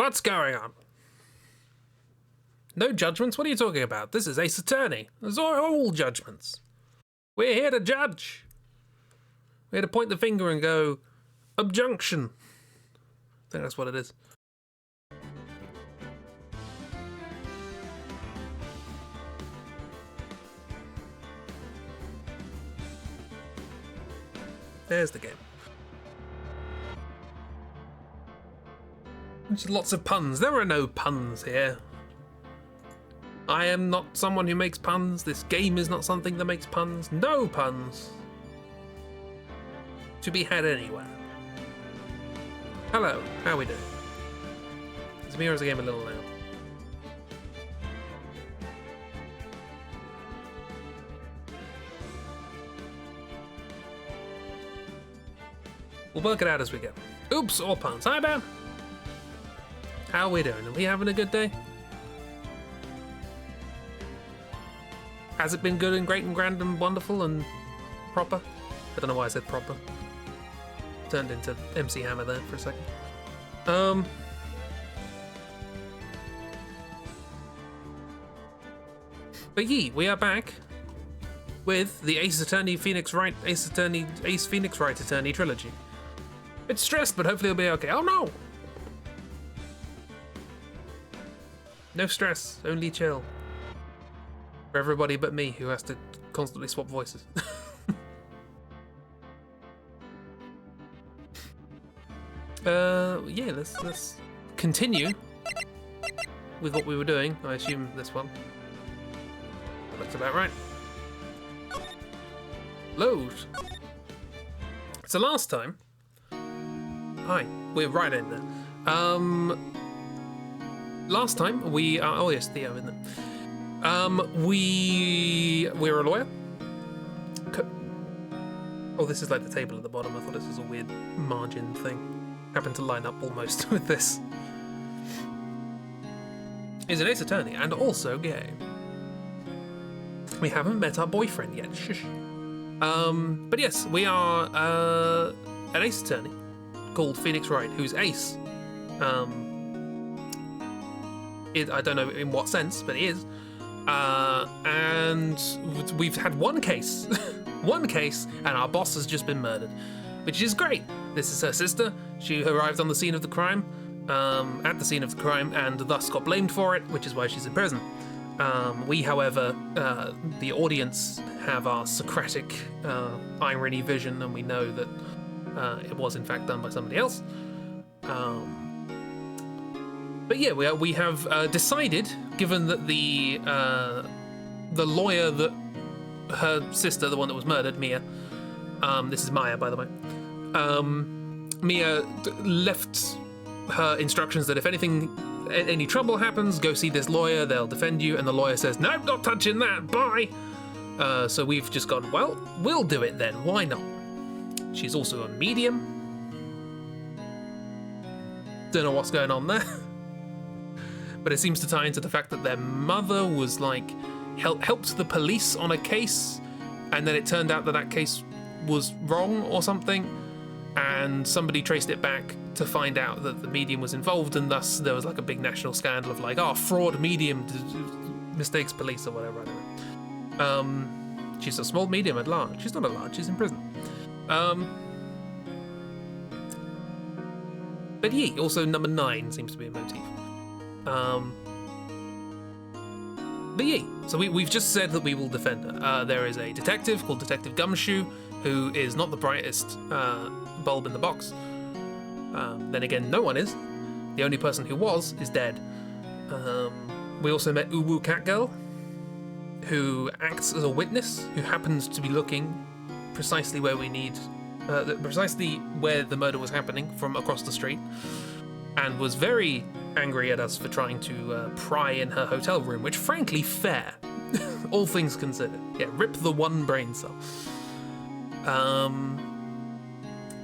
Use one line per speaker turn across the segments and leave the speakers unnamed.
What's going on? No judgments? What are you talking about? This is Ace Attorney. There's all judgments. We're here to judge. We're here to point the finger and go, objection. I think that's what it is. There's the game. There's lots of puns. There are no puns here. I am not someone who makes puns. This game is not something that makes puns. No puns. To be had anywhere. Hello, how are we doing? Is me or is the game a little loud? We'll work it out as we go. Oops, all puns. Hi, Ben. How are we doing? Are we having a good day? Has it been good and great and grand and wonderful and proper? I don't know why I said proper. Turned into MC Hammer there for a second. But we are back with the Ace Attorney Phoenix Wright Ace Phoenix Wright Attorney trilogy. It's stressed, but hopefully it'll be okay. Oh no! No stress, only chill. For everybody but me, who has to constantly swap voices. Yeah, let's continue with what we were doing. I assume this one. Looks about right. Load. So last time. Hi, we're right in there. Last time we oh yes, Theo in there. We're a lawyer. Oh, this is like the table at the bottom. I thought this was a weird margin thing. Happened to line up almost with this. He's an ace attorney and also gay. We haven't met our boyfriend yet. Shush. But yes, we are an ace attorney called Phoenix Wright, who's ace. I don't know in what sense, but he is. And we've had one case, and our boss has just been murdered, which is great. This is her sister. She arrived on the scene of the crime, at the scene of the crime, and thus got blamed for it, which is why she's in prison. We, however, the audience have our Socratic irony vision, and we know that it was in fact done by somebody else. But yeah, we have decided, given that the lawyer that her sister, the one that was murdered, Mia, this is Maya, by the way, Mia left her instructions that if any trouble happens, go see this lawyer, they'll defend you, and the lawyer says, nope, not touching that, bye! So we've just gone, well, we'll do it then, why not? She's also a medium. Don't know what's going on there. But it seems to tie into the fact that their mother was like, helped the police on a case, and then it turned out that that case was wrong or something, and somebody traced it back to find out that the medium was involved, and thus there was like a big national scandal of like, oh, fraud medium mistakes police or whatever. I don't know. She's a small medium at large. She's not at large, she's in prison. But yeah, also number 9 seems to be a motif. But yeah, so we've just said that we will defend her. There is a detective called Detective Gumshoe, who is not the brightest bulb in the box. Then again, no one is. The only person who was is dead. We also met Uwu Catgirl, who acts as a witness, who happens to be looking precisely where we need, precisely where the murder was happening from across the street, and was very angry at us for trying to pry in her hotel room, which frankly, fair, all things considered. Yeah, rip the one brain cell.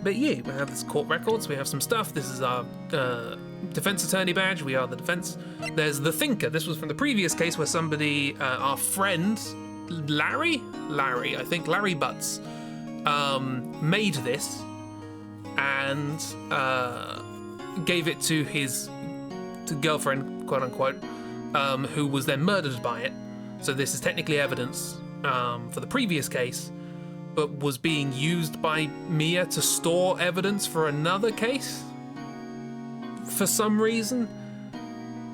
But yeah, we have this court records, we have some stuff. This is our defense attorney badge, we are the defense. There's the thinker. This was from the previous case where somebody, our friend, Larry Butts, made this and gave it to his girlfriend, quote unquote, who was then murdered by it. So this is technically evidence for the previous case, but was being used by Mia to store evidence for another case for some reason.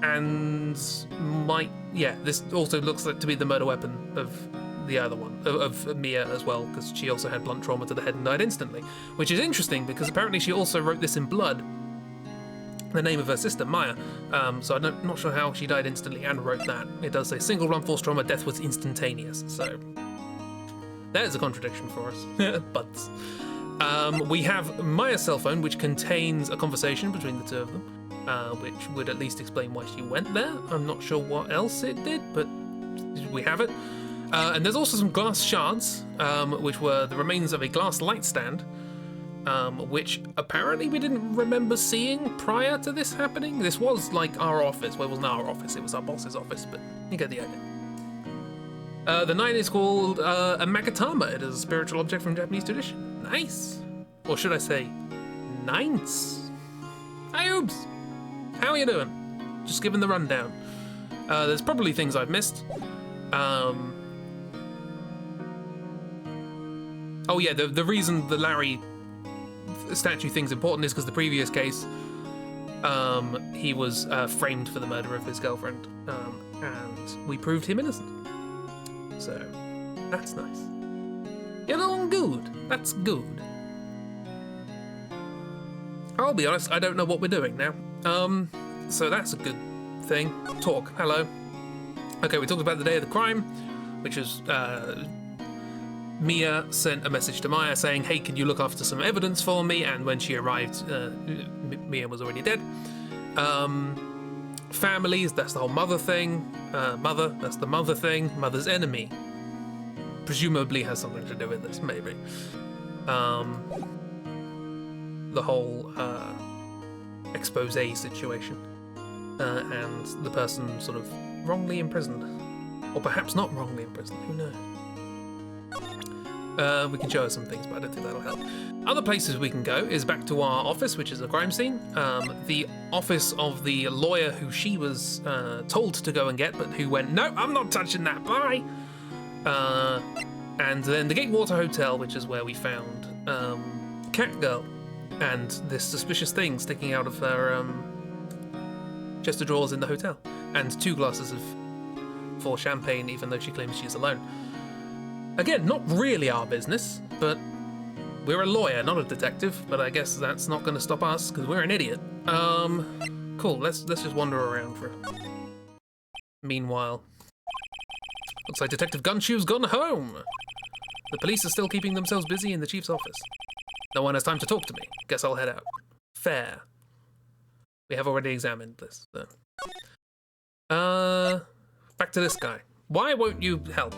And this also looks like to be the murder weapon of the other one, of Mia as well, because she also had blunt trauma to the head and died instantly, which is interesting because apparently she also wrote this in blood, the name of her sister, Maya. So I'm not sure how she died instantly and wrote that. It does say single blunt force trauma, death was instantaneous, so there's a contradiction for us. But we have Maya's cell phone, which contains a conversation between the two of them, which would at least explain why she went there. I'm not sure what else it did, but we have it. And there's also some glass shards, which were the remains of a glass light stand, which apparently we didn't remember seeing prior to this happening. This was like our office. Well, it wasn't our office, it was our boss's office, but you get the idea. The 9 is called a magatama. It is a spiritual object from Japanese tradition. Nice. Or should I say, nice. Hi, Oobs. How are you doing? Just giving the rundown. There's probably things I've missed. Oh yeah, the reason the Larry statue thing's important is because the previous case, he was framed for the murder of his girlfriend, and we proved him innocent. So, that's nice. You're doing good. That's good. I'll be honest, I don't know what we're doing now. So that's a good thing. Talk. Hello. Okay, we talked about the day of the crime, which was Mia sent a message to Maya saying, hey, can you look after some evidence for me? And when she arrived, Mia was already dead. Families, that's the whole mother thing. Mother, that's the mother thing. Mother's enemy. Presumably has something to do with this, maybe. The whole expose situation. And the person sort of wrongly imprisoned. Or perhaps not wrongly imprisoned, who knows? We can show her some things, but I don't think that'll help. Other places we can go is back to our office, which is a crime scene. The office of the lawyer who she was told to go and get, but who went, no, I'm not touching that, bye! And then the Gatewater Hotel, which is where we found Cat Girl and this suspicious thing sticking out of her chest of drawers in the hotel, and 2 glasses for champagne, even though she claims she's alone. Again, not really our business, but we're a lawyer, not a detective, but I guess that's not going to stop us, because we're an idiot. Cool, let's just wander around for meanwhile. Looks like Detective Gunshoe's gone home. The police are still keeping themselves busy in the chief's office. No one has time to talk to me. Guess I'll head out. Fair. We have already examined this, so. Back to this guy. Why won't you help?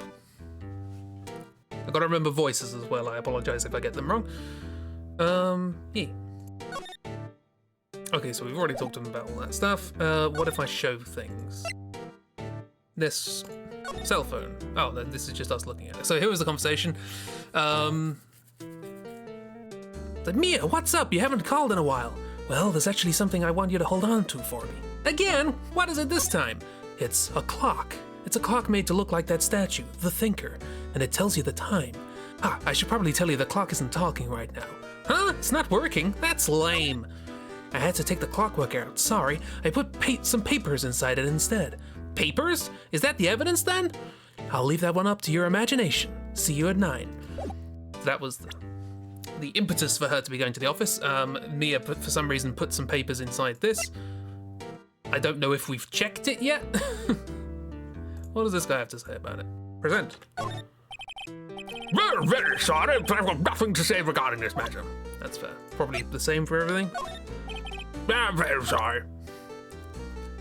I've got to remember voices as well. I apologize if I get them wrong. Yeah. Okay, so we've already talked to him about all that stuff. What if I show things? This cell phone. Oh, then this is just us looking at it. So here was the conversation. Like, Mia, what's up? You haven't called in a while. Well, there's actually something I want you to hold on to for me. Again? What is it this time? It's a clock. It's a clock made to look like that statue, the Thinker, and it tells you the time. Ah, I should probably tell you the clock isn't talking right now. Huh? It's not working? That's lame. I had to take the clockwork out. Sorry. I put some papers inside it instead. Papers? Is that the evidence then? I'll leave that one up to your imagination. See you at 9. That was the impetus for her to be going to the office. Mia, for some reason, put some papers inside this. I don't know if we've checked it yet. What does this guy have to say about it? Present. Very, very sorry, but I've got nothing to say regarding this matter. That's fair. Probably the same for everything. I'm very sorry.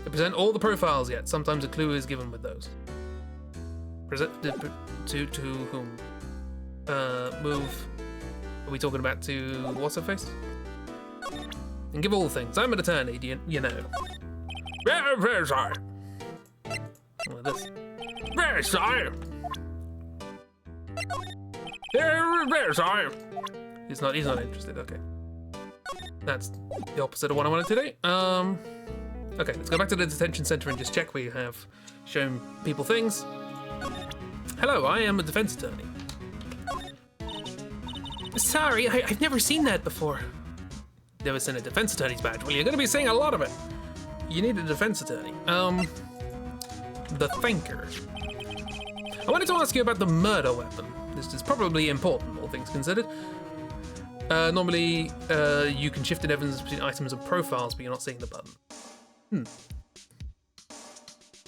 They present all the profiles yet. Sometimes a clue is given with those. Present to whom? Move. Are we talking about to what's her face? And give all things. I'm an attorney, you know. Very, very sorry. What this? Very sorry. Very, very sorry. He's not interested, okay. That's the opposite of what I wanted to do. Okay, let's go back to the detention center and just check we have shown people things. Hello, I am a defense attorney. Sorry, I've never seen that before. Never seen a defense attorney's badge. Well, you're going to be seeing a lot of it. You need a defense attorney. The thinker. I wanted to ask you about the murder weapon. This is probably important, all things considered. Normally, you can shift in evidence between items and profiles, but you're not seeing the button.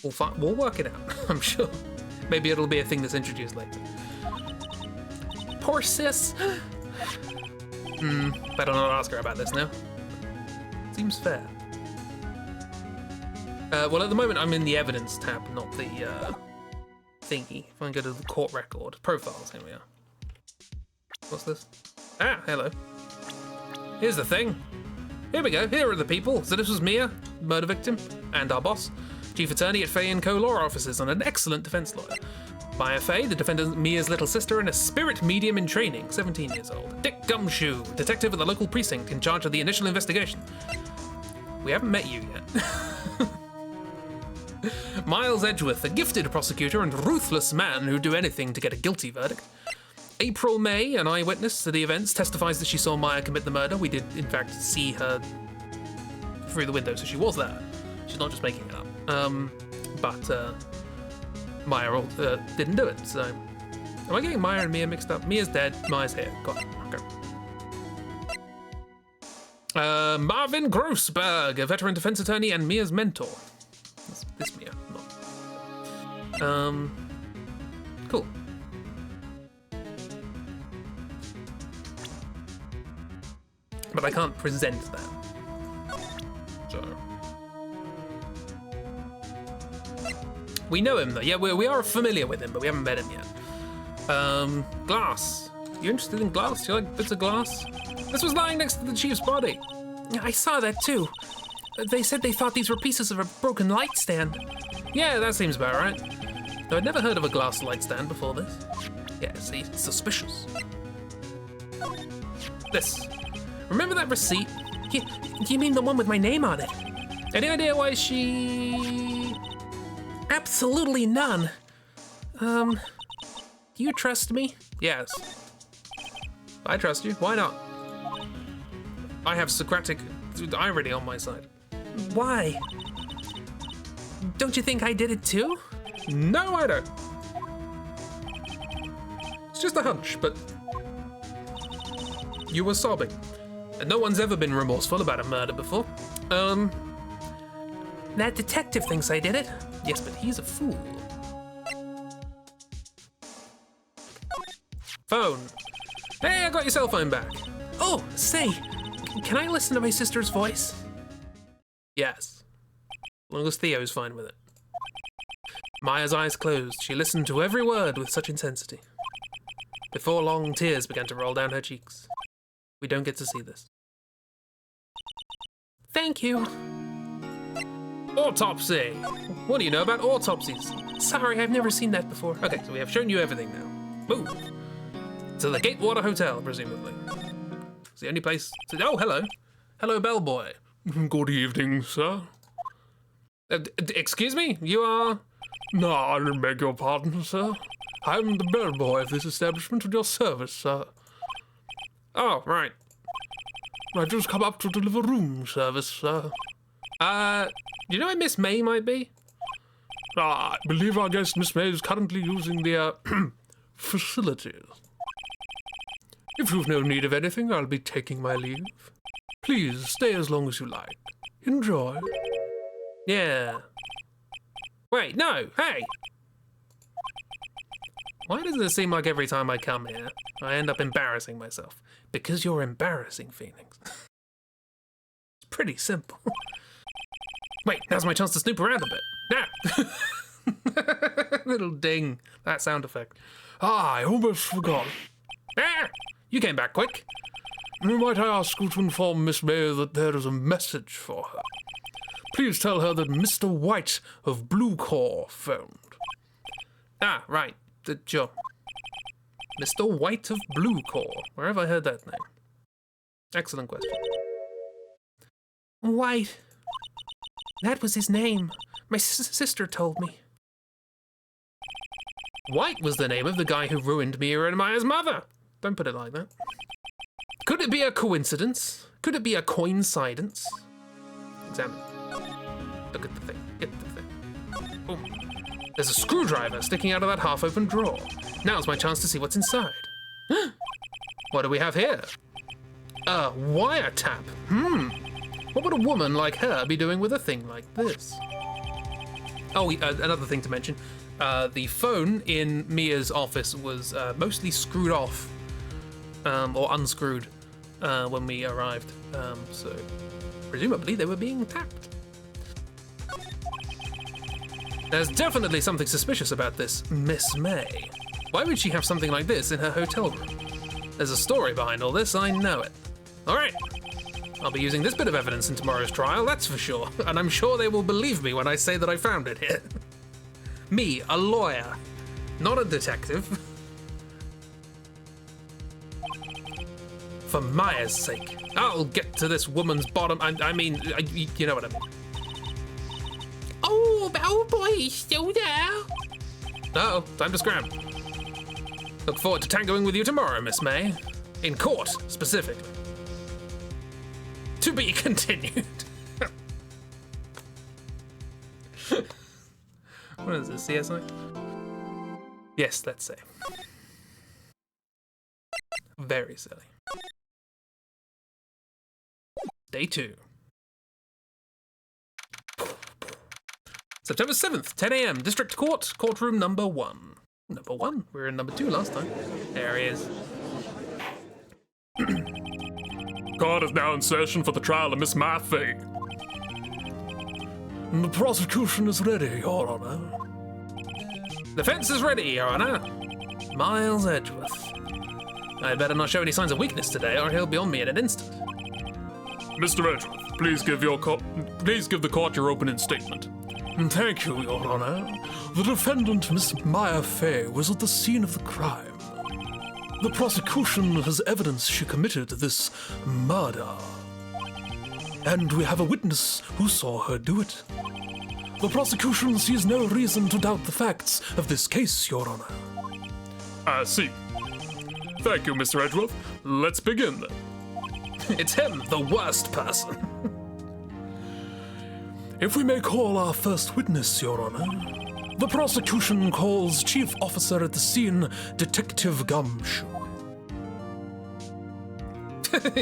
We'll work it out, I'm sure. Maybe it'll be a thing that's introduced later. Poor sis. Better not ask her about this now. Seems fair. Well, at the moment, I'm in the evidence tab, not the thingy. If I can go to the court record. Profiles, here we are. What's this? Ah, hello. Here's the thing. Here we go, here are the people. So this was Mia, murder victim, and our boss, Chief Attorney at Fay & Co. Law Offices, and an excellent defense lawyer. Maya Fay, the defendant Mia's little sister, and a spirit medium in training, 17 years old. Dick Gumshoe, detective at the local precinct in charge of the initial investigation. We haven't met you yet. Miles Edgeworth, a gifted prosecutor and ruthless man who'd do anything to get a guilty verdict. April May, an eyewitness to the events, testifies that she saw Maya commit the murder. We did, in fact, see her through the window, so she was there. She's not just making it up. But Maya didn't do it, so... Am I getting Maya and Mia mixed up? Mia's dead, Maya's here. Got it. Okay. Marvin Grossberg, a veteran defense attorney and Mia's mentor. This Mia, not. Cool. But I can't present that. So... We know him though. Yeah, we are familiar with him, but we haven't met him yet. Glass. You interested in glass? You like bits of glass? This was lying next to the chief's body. I saw that too. They said they thought these were pieces of a broken light stand. Yeah, that seems about right. Though I'd never heard of a glass light stand before this. Yeah, see, suspicious. This. Remember that receipt? You mean the one with my name on it? Any idea why she... Absolutely none. Do you trust me? Yes. I trust you. Why not? I have Socratic irony on my side. Why? Don't you think I did it too? No, I don't. It's just a hunch, but... You were sobbing. And no one's ever been remorseful about a murder before. That detective thinks I did it. Yes, but he's a fool. Phone. Hey, I got your cell phone back. Oh, say, can I listen to my sister's voice? Yes. As long as Theo's fine with it. Maya's eyes closed. She listened to every word with such intensity. Before long, tears began to roll down her cheeks. We don't get to see this. Thank you. Autopsy. What do you know about autopsies? Sorry, I've never seen that before. Okay, so we have shown you everything now. Move. To the Gatewater Hotel, presumably. It's the only place to... Oh, hello. Hello, bellboy. Good evening, sir. Excuse me? You are... No, I beg your pardon, sir. I'm the bellboy of this establishment at your service, sir. Oh, right. I've just come up to deliver room service, sir. Do you know where Miss May might be? I believe our guest, Miss May, is currently using the, facilities. If you've no need of anything, I'll be taking my leave. Please, stay as long as you like. Enjoy. Yeah. Wait, no, hey! Why does it seem like every time I come here, I end up embarrassing myself? Because you're embarrassing, Phoenix. It's pretty simple. Wait, now's my chance to snoop around a bit. Now! Little ding. That sound effect.
I almost forgot.
Ah! You came back quick.
Might I ask you to inform Miss May that there is a message for her? Please tell her that Mr. White of Blue Corps phoned.
Ah, right. Sure. Mr. White of Blue Corps. Where have I heard that name? Excellent question. White. That was his name. My sister told me. White was the name of the guy who ruined Mia and Maya's mother. Don't put it like that. Could it be a coincidence? Could it be a coincidence? Examine. Look at the thing. Get the thing. Boom. There's a screwdriver sticking out of that half-open drawer. Now's my chance to see what's inside. What do we have here? A wiretap. What would a woman like her be doing with a thing like this? Oh, another thing to mention. The phone in Mia's office was mostly screwed off or unscrewed when we arrived. So presumably they were being tapped. There's definitely something suspicious about this Miss May. Why would she have something like this in her hotel room? There's a story behind all this, I know it. All right, I'll be using this bit of evidence in tomorrow's trial, that's for sure. And I'm sure they will believe me when I say that I found it here. Me, a lawyer, not a detective. For Maya's sake, I'll get to this woman's bottom. I mean, you know what I mean. Oh boy, he's still there. Uh-oh, time to scram. Look forward to tangoing with you tomorrow, Miss May. In court, specifically. To be continued. What is this, CSI? Yes, let's say. Very silly. Day 2. September 7th, 10 a.m. District Court, courtroom number 1. Number 1? We were in number 2 last time. There he is.
Court is now in session for the trial of Miss Maffei. The prosecution is ready, Your Honor.
Defense is ready, Your Honor. Miles Edgeworth. I'd better not show any signs of weakness today, or he'll be on me in an instant.
Mr. Edgeworth, please give the court your opening statement. Thank you, Your Honor. The defendant, Miss Maya Fey, was at the scene of the crime. The prosecution has evidence she committed this murder. And we have a witness who saw her do it. The prosecution sees no reason to doubt the facts of this case, Your Honor. I see. Thank you, Mr. Edgeworth. Let's begin then.
It's him, the worst person.
If we may call our first witness, Your Honor, the prosecution calls Chief Officer at the scene, Detective Gumshoe.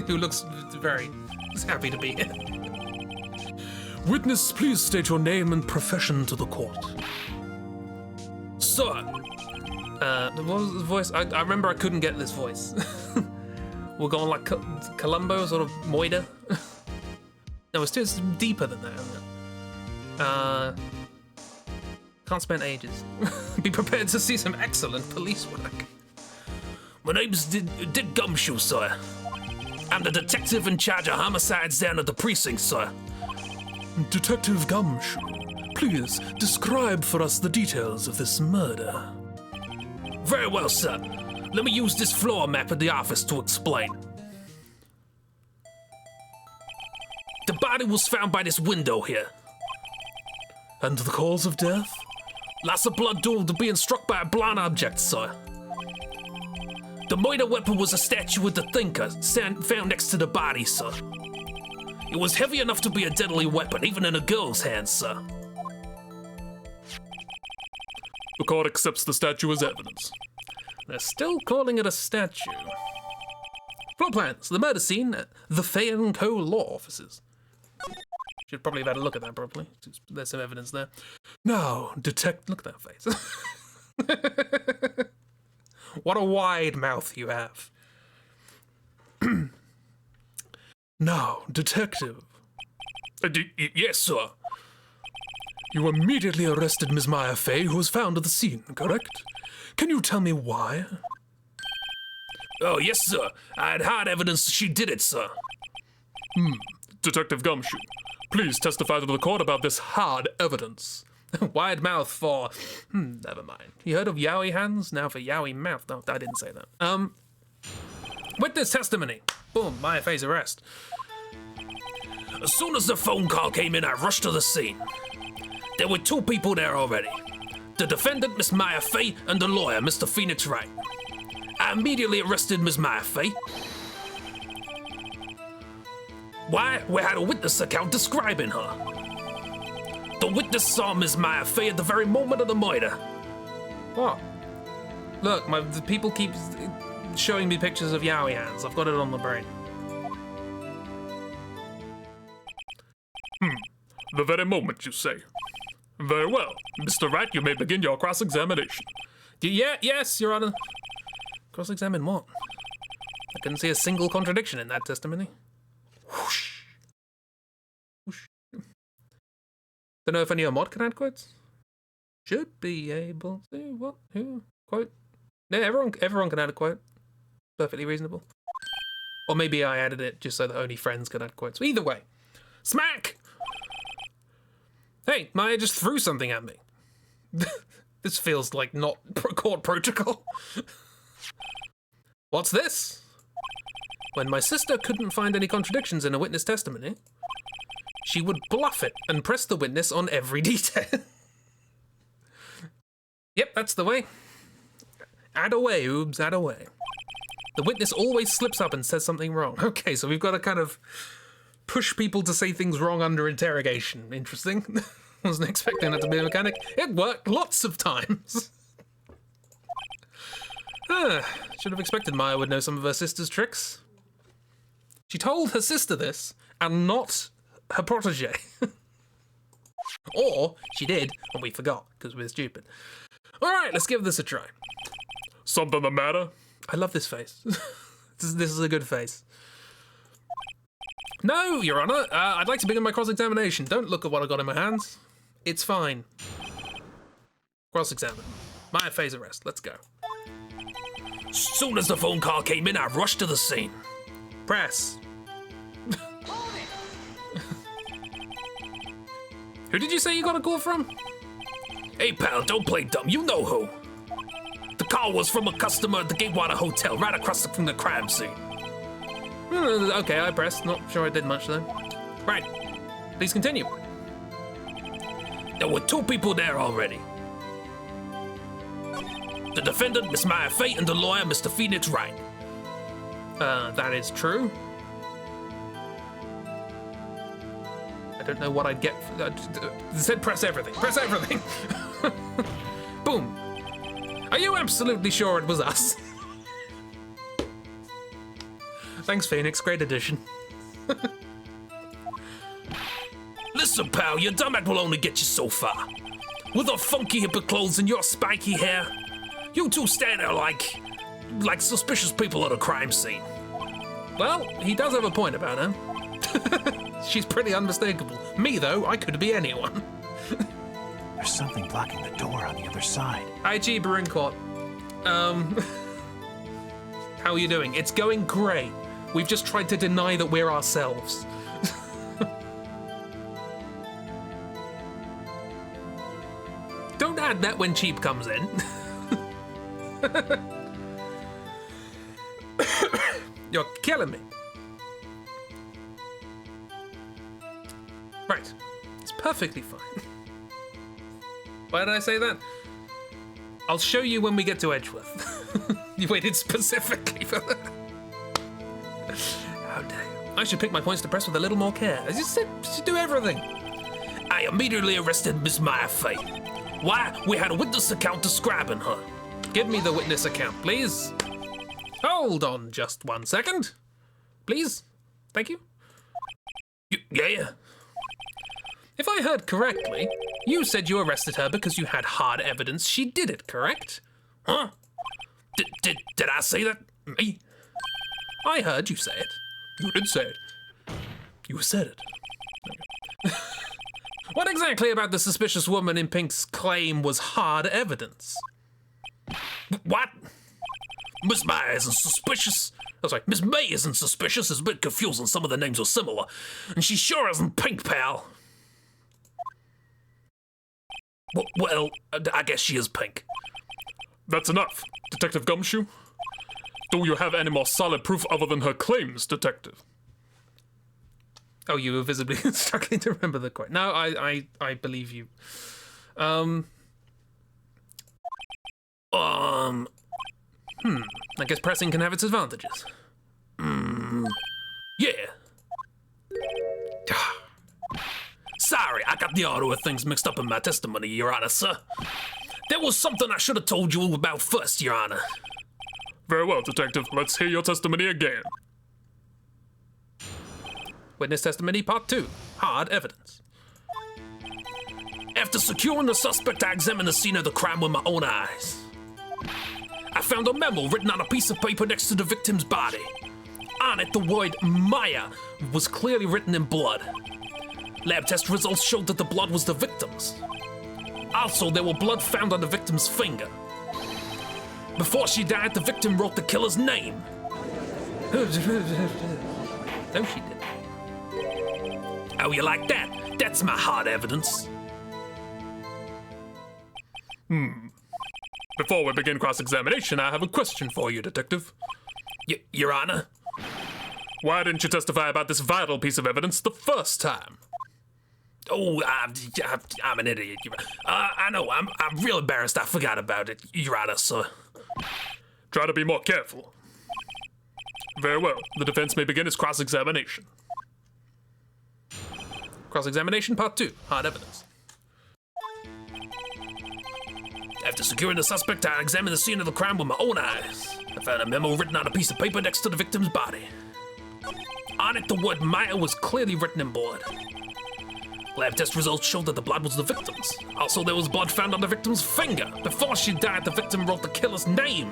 Who looks very happy to be here.
Witness, please state your name and profession to the court.
Sir. What was the voice? I remember I couldn't get this voice. We're going like Columbo, sort of Moida. No, it's deeper than that, isn't it? Can't spend ages. Be prepared to see some excellent police work.
My name's Dick Gumshoe, sir. I'm the detective in charge of homicides down at the precinct, sir.
Detective Gumshoe, please describe for us the details of this murder.
Very well, sir. Let me use this floor map at the office to explain. The body was found by this window here.
And the cause of death?
Lots of blood due to being struck by a blunt object, sir. The murder weapon was a statue of the Thinker found next to the body, sir. It was heavy enough to be a deadly weapon, even in a girl's hands, sir.
The court accepts the statue as evidence.
They're still calling it a statue. Floor plans, the murder scene, the Fay & Co. law offices. Should probably have had a look at that properly. There's some evidence there.
Now,
Look at that face. What a wide mouth you have.
Now, detective.
Yes, sir.
You immediately arrested Ms. Maya Fey, who was found at the scene, correct? Can you tell me why?
Oh, yes, sir. I had hard evidence she did it, sir.
Detective Gumshoe, please testify to the court about this hard evidence.
Wide mouth for... never mind. You heard of Yowie hands? Now for Yowie mouth. No, I didn't say that. Witness testimony. Boom, Maya Fey's arrest.
As soon as the phone call came in, I rushed to the scene. There were 2 people there already. The defendant, Miss Maya Fey, and the lawyer, Mr. Phoenix Wright. I immediately arrested Miss Maya Fey. Why? We had a witness account describing her. The witness saw Miss Maya Fey at the very moment of the murder.
What? Look, the people keep showing me pictures of yaoi hands. I've got it on the brain.
The very moment, you say. Very well. Mr. Wright, you may begin your cross-examination.
Yes, Your Honor. Cross-examine what? I couldn't see a single contradiction in that testimony. Whoosh. Whoosh. Don't know if any mod can add quotes. Should be able to. What? Who? Quote? Yeah, everyone can add a quote. Perfectly reasonable. Or maybe I added it just so that only friends could add quotes. Either way. Smack! Hey, Maya just threw something at me. This feels like not court protocol. What's this? When my sister couldn't find any contradictions in a witness testimony, she would bluff it and press the witness on every detail. Yep, that's the way. Add away, Oobs, add away. The witness always slips up and says something wrong. Okay, so we've got to kind of push people to say things wrong under interrogation. Interesting. Wasn't expecting that to be a mechanic. It worked lots of times. Should have expected Maya would know some of her sister's tricks. She told her sister this, and not her protege. Or she did, and we forgot, because we're stupid. Alright, let's give this a try.
Something the matter?
I love this face. This is a good face. No, Your Honor. I'd like to begin my cross-examination. Don't look at what I got in my hands. It's fine. Cross-examine. Maya Fey's arrest. Let's go.
Soon as the phone call came in, I rushed to the scene.
Press. Who did you say you got a call from?
Hey, pal, don't play dumb. You know who. The call was from a customer at the Gatewater Hotel, right across from the crime scene.
Okay, I pressed. Not sure I did much then. Right. Please continue.
There were 2 people there already. The defendant, Miss Maya Fey, and the lawyer, Mr. Phoenix Wright.
That is true. I don't know what I'd get. It said press everything. Press everything. Boom. Are you absolutely sure it was us? Thanks, Phoenix. Great addition.
Listen, pal, your dumb act will only get you so far. With your funky hippie clothes and your spiky hair, you 2 stand there like suspicious people at a crime scene.
Well, he does have a point about her. She's pretty unmistakable. Me, though, I could be anyone.
There's something blocking the door on the other side.
IG Court. How are you doing? It's going great. We've just tried to deny that we're ourselves. Don't add that when cheap comes in. You're killing me. Right. It's perfectly fine. Why did I say that? I'll show you when we get to Edgeworth. You waited specifically for that. How dare you. I should pick my points to press with a little more care. I just should do everything.
I immediately arrested Miss Maya Fey. Why? We had a witness account describing her.
Give me the witness account, please. Hold on just 1 second. Please. Thank you.
Yeah.
If I heard correctly, you said you arrested her because you had hard evidence she did it, correct?
Huh? Did I say that? Me?
I heard you say it.
You did say it.
You said it. What exactly about the suspicious woman in pink's claim was hard evidence?
What? Miss May isn't suspicious. Oh, sorry, Miss May isn't suspicious. It's a bit confusing. Some of the names are similar. And she sure isn't pink, pal. Well, I guess she is pink.
That's enough, Detective Gumshoe. Do you have any more solid proof other than her claims, Detective?
Oh, you were visibly struggling to remember the quote. No, I believe you. I guess pressing can have its advantages.
Yeah. Sorry, I got the order of things mixed up in my testimony, Your Honor, sir. There was something I should have told you about first, Your Honor.
Very well, Detective. Let's hear your testimony again.
Witness testimony part 2. Hard evidence.
After securing the suspect, I examined the scene of the crime with my own eyes. I found a memo written on a piece of paper next to the victim's body. On it, the word Maya was clearly written in blood. Lab test results showed that the blood was the victim's. Also, there were blood found on the victim's finger. Before she died, the victim wrote the killer's name.
No, she didn't.
How you like that? That's my hard evidence.
Before we begin cross-examination, I have a question for you, Detective.
Your Honor?
Why didn't you testify about this vital piece of evidence the first time?
Oh, I'm an idiot. I know, I'm real embarrassed I forgot about it, Your Honor, sir.
Try to be more careful. Very well. The defense may begin its cross-examination.
Cross-examination part 2. Hard evidence.
After securing the suspect, I examined the scene of the crime with my own eyes. I found a memo written on a piece of paper next to the victim's body. On it, the word Maya was clearly written in blood. Lab test results showed that the blood was the victim's. Also, there was blood found on the victim's finger. Before she died, the victim wrote the killer's name.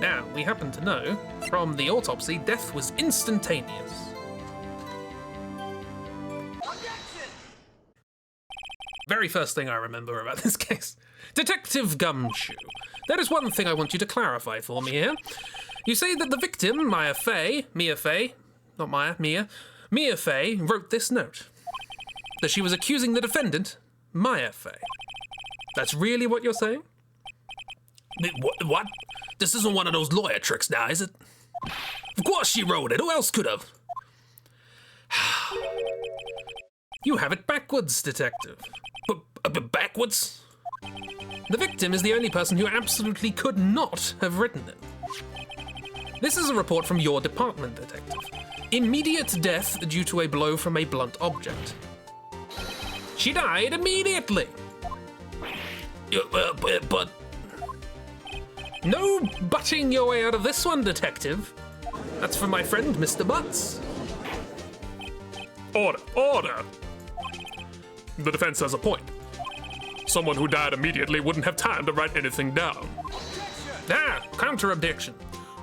Now, we happen to know from the autopsy, death was instantaneous. Very first thing I remember about this case. Detective Gumshoe. There is one thing I want you to clarify for me here. You say that the victim, Mia Fey, wrote this note. That she was accusing the defendant, Mia Fey. That's really what you're saying?
What? This isn't one of those lawyer tricks now, is it? Of course she wrote it. Who else could have?
You have it backwards, Detective.
But backwards?
The victim is the only person who absolutely could not have written it. This is a report from your department, Detective. Immediate death due to a blow from a blunt object. She died immediately.
But...
No butting your way out of this one, Detective. That's for my friend, Mr. Butts.
Order! Order! The defense has a point. Someone who died immediately wouldn't have time to write anything down.
Counter-objection.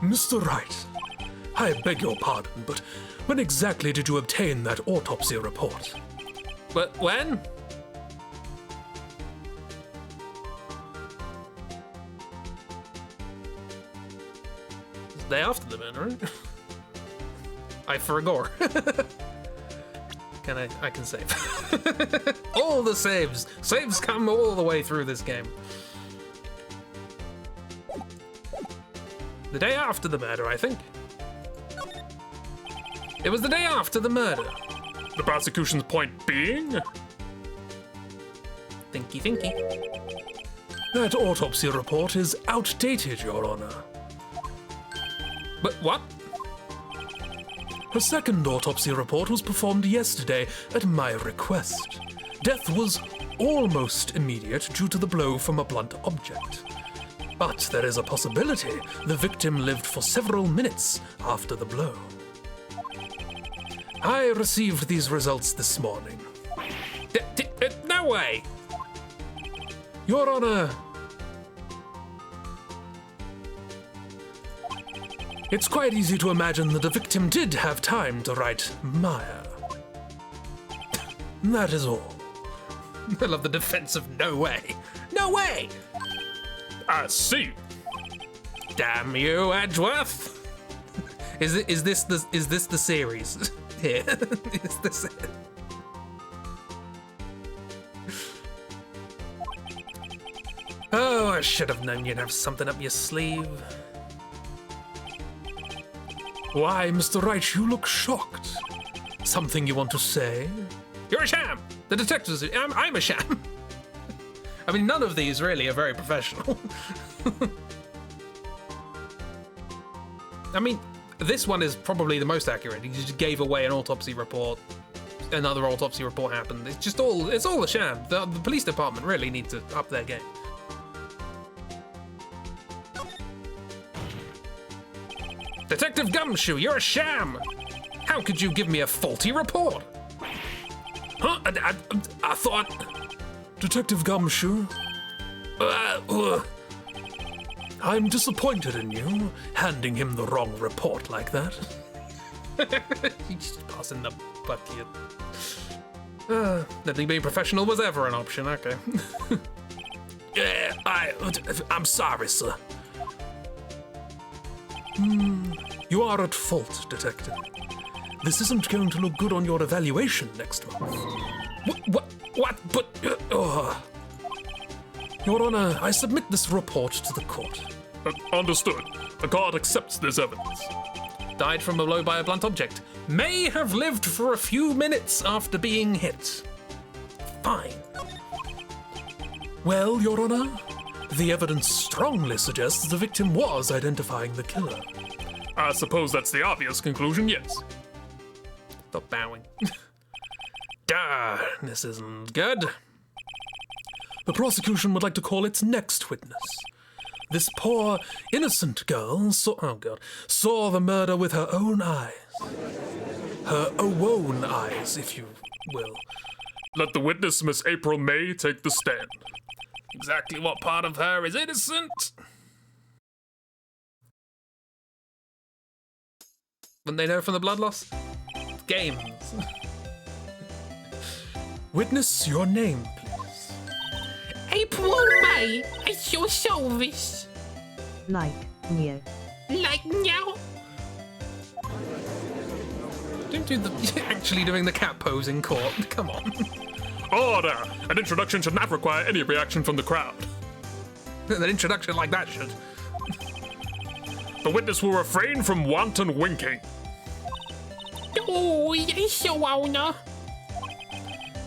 Mr. Wright, I beg your pardon, but when exactly did you obtain that autopsy report?
But when? It's the day after the murder, right? I forgot. I can save. All the saves. Saves come all the way through this game. The day after the murder, I think. It was the day after the murder.
The prosecution's point being?
Thinky.
That autopsy report is outdated, Your Honor.
But what?
A second autopsy report was performed yesterday at my request. Death was almost immediate due to the blow from a blunt object. But there is a possibility the victim lived for several minutes after the blow. I received these results this morning.
No way!
Your Honor, it's quite easy to imagine that the victim did have time to write Maya. That is all.
I love the defense of no way. No way!
I see.
Damn you, Edgeworth! Is this the series? Here. Is this it? Oh, I should have known you'd have something up your sleeve.
Why, Mr. Wright, you look shocked. Something you want to say?
You're a sham! The detectives, I'm a sham. I mean, none of these really are very professional. I mean, this one is probably the most accurate. He just gave away an autopsy report. Another autopsy report happened. It's all a sham. The police department really need to up their game. Detective Gumshoe, you're a sham! How could you give me a faulty report? Huh? I thought...
Detective Gumshoe, I'm disappointed in you, handing him the wrong report like that.
He's just passing the bucket. Didn't think being professional was ever an option, okay.
Yeah, I'm sorry, sir. You are at fault, Detective. This isn't going to look good on your evaluation next month.
What? But...
Your Honor, I submit this report to the court.
Understood. The court accepts this evidence.
Died from a blow by a blunt object. May have lived for a few minutes after being hit. Fine.
Well, Your Honor, the evidence strongly suggests the victim was identifying the killer.
I suppose that's the obvious conclusion, yes.
Stop bowing. Duh, this isn't good.
The prosecution would like to call its next witness. This poor, innocent girl saw the murder with her own eyes. Her own eyes, if you will.
Let the witness, Miss April May, take the stand.
Exactly what part of her is innocent? Wouldn't they know from the blood loss? Games.
Witness, your name, please.
April May, at your service.
Like new.
Like now?
Don't do the actually doing the cat pose in court. Come on.
Order! An introduction should not require any reaction from the crowd.
An introduction like that should.
The witness will refrain from wanton winking.
Oh, yes, Your Honor.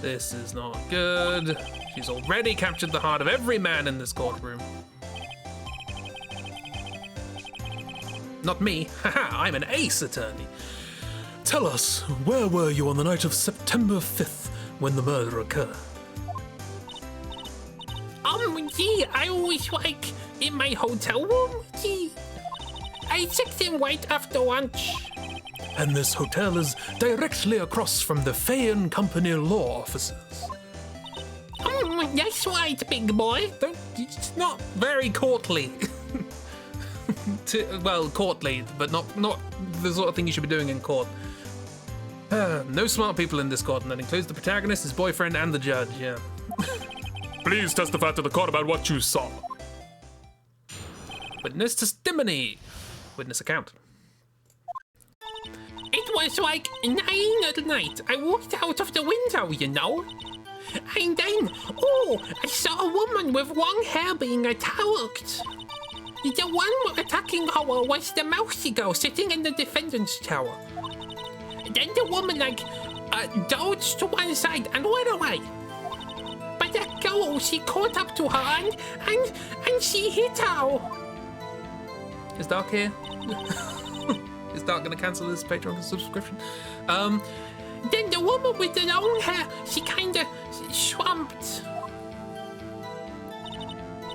This is not good. She's already captured the heart of every man in this courtroom. Not me. Haha, I'm an ace attorney.
Tell us, where were you on the night of September 5th when the murder occurred?
Gee, I was like in my hotel room. Gee, I checked in right after lunch.
And this hotel is directly across from the Fay and Company law offices.
That's right, big boy.
It's not very courtly. Well, courtly, but not the sort of thing you should be doing in court. No smart people in this court, and that includes the protagonist, his boyfriend, and the judge, yeah.
Please testify to the court about what you saw.
Witness testimony. Witness account.
It was like 9 at night. I walked out of the window, you know. And then, I saw a woman with long hair being attacked. The one attacking her was the mousy girl sitting in the defendant's tower. Then the woman, dodged to one side and ran away. But that girl, she caught up to her and she hit her.
Is Dark here? Is Dark gonna cancel his Patreon subscription?
Then the woman with the long hair, she kinda slumped.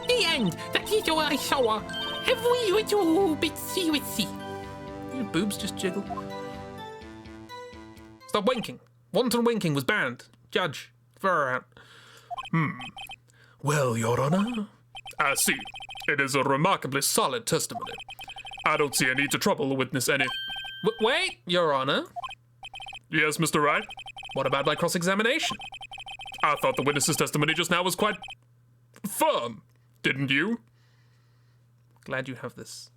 The end. That is all I saw her. Every little bit seriously.
Your boobs just jiggle. Stop winking. Wanton winking was banned. Judge, throw her out.
Well, Your Honor,
I see. It is a remarkably solid testimony. I don't see a need to trouble the witness any.
Wait, Your Honor.
Yes, Mr. Wright?
What about my cross-examination?
I thought the witness's testimony just now was quite firm. Didn't you?
Glad you have this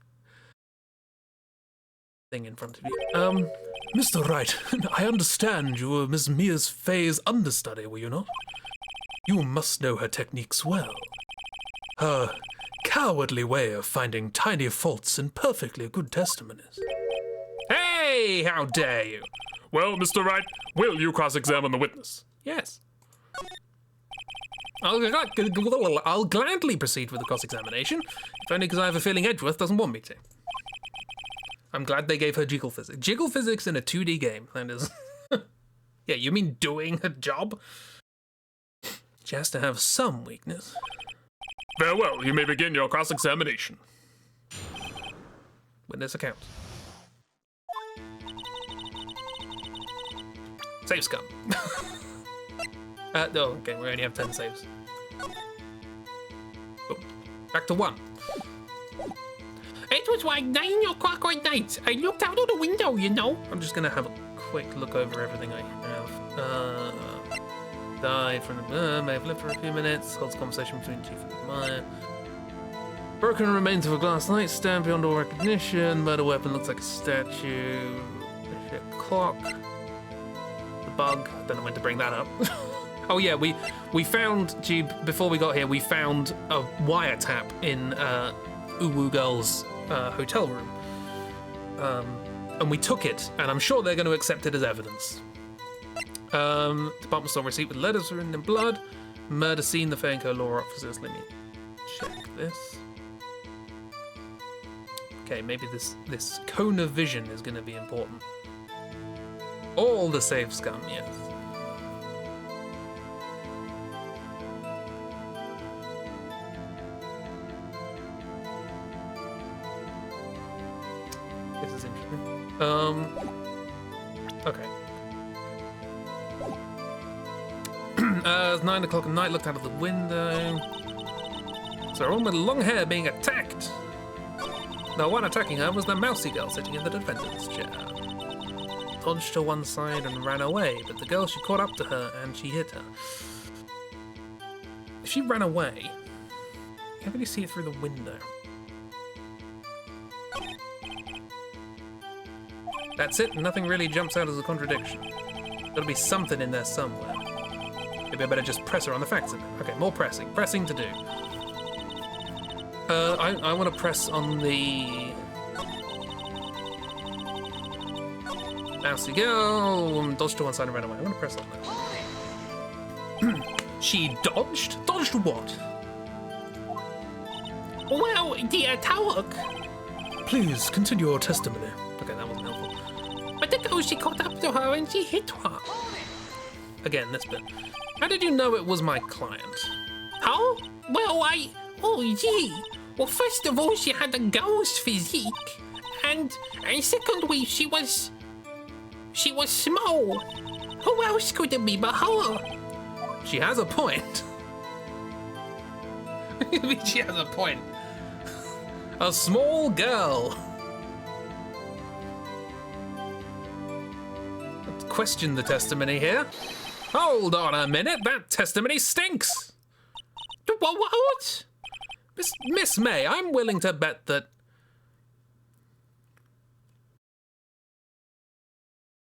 thing in front of you.
Mr. Wright, I understand you were Miss Mia Fay's understudy, were you not? You must know her techniques well. Her cowardly way of finding tiny faults in perfectly good testimonies.
Hey! Hey, how dare you?
Well, Mr. Wright, will you cross-examine the witness?
Yes. I'll gladly proceed with the cross-examination, if only because I have a feeling Edgeworth doesn't want me to. I'm glad they gave her jiggle physics. Jiggle physics in a 2D game, that is... Yeah, you mean doing her job? She has to have some weakness.
Very well, you may begin your cross-examination.
Witness account. Save scum. No, okay, we only have 10 saves. Oh, back to 1.
It was like 9 o'clock at night. I looked out of the window, you know.
I'm just gonna have a quick look over everything I have. Died from the may have lived for a few minutes. Holds conversation between Chief and Maya. Broken remains of a glass nightstand beyond all recognition. Murder weapon looks like a statue. Clock. The bug. Don't know when to bring that up. Oh yeah, we found, before we got here, we found a wiretap in Uwu Girl's hotel room. And we took it, and I'm sure they're going to accept it as evidence. Department store receipt with letters written in blood. Murder scene, the Fairco law officers. Let me check this. Okay, maybe this cone of vision is going to be important. All the save scum, yes. This is interesting. Okay. It's 9 o'clock at night, looked out of the window. So a woman with long hair being attacked. The one attacking her was the mousy girl sitting in the defendant's chair. Dodged to one side and ran away, but the girl, she caught up to her and she hit her. If she ran away, you can't really see it through the window. That's it, nothing really jumps out as a contradiction. There'll be something in there somewhere. Maybe I better just press her on the facts. Okay, more pressing. Pressing to do. I want to press on the... Mousy girl. Dodged to one side and ran away. I want to press on that. She dodged? Dodged what?
Well, the talk.
Please, continue your testimony. Okay, that wasn't helpful.
But the girl, she caught up to her and she hit her.
Again, this bit. How did you know it was my client?
How? Well, oh, gee. Well, first of all, she had a girl's physique. And secondly, she was small. Who else could it be but her?
She has a point. She has a point. A small girl. Let's question the testimony here. Hold on a minute, that testimony stinks.
What?
Miss May, I'm willing to bet that...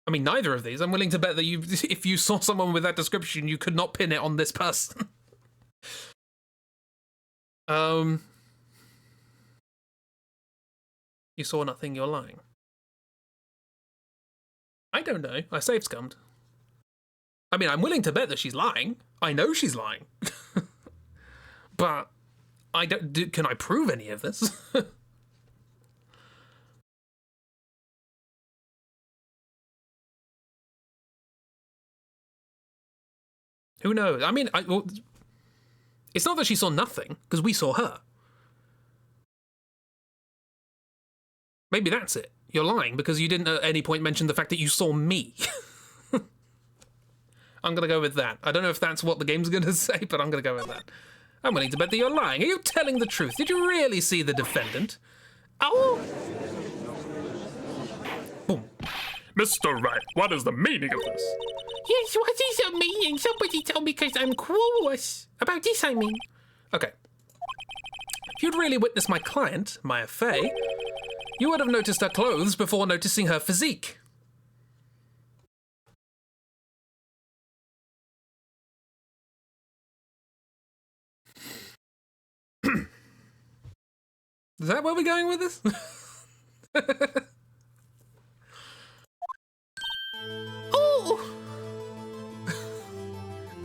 I mean, neither of these. I'm willing to bet that if you saw someone with that description, you could not pin it on this person. You saw nothing, you're lying. I don't know. I saved scummed. I mean, I'm willing to bet that she's lying. I know she's lying. But I don't... Can I prove any of this? Who knows? I mean, it's not that she saw nothing, because we saw her. Maybe that's it. You're lying because you didn't at any point mention the fact that you saw me. I'm going to go with that. I don't know if that's what the game's going to say, but I'm going to go with that. I'm willing to bet that you're lying. Are you telling the truth? Did you really see the defendant?
Oh!
Boom.
Mr. Wright, what is the meaning of this?
Yes, what is the meaning? Somebody tell me because I'm clueless. About this, I mean.
Okay. If you'd really witnessed my client, Maya Fey, you would have noticed her clothes before noticing her physique. Is that where we're going with this?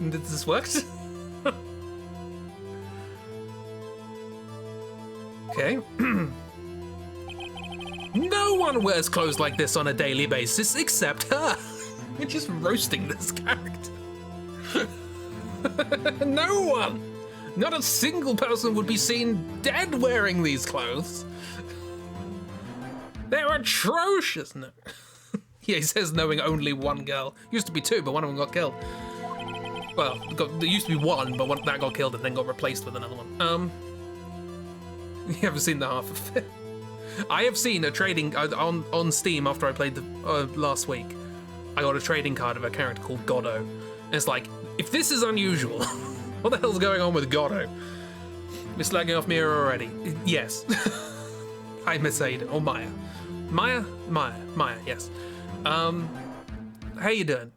This worked? Okay. No one wears clothes like this on a daily basis except her. We're just roasting this character. No one. Not a single person would be seen dead wearing these clothes. They're atrocious. No. Yeah, he says knowing only one girl. Used to be two, but one of them got killed. Well, there used to be one, but that got killed and then got replaced with another one. You haven't seen the half of it. I have seen a trading on Steam after I played the last week. I got a trading card of a character called Goddo. And it's like, if this is unusual, what the hell's going on with Goddo? You're slagging off Mira already. Yes. I miss Ada or Maya. Maya, yes. How you doing?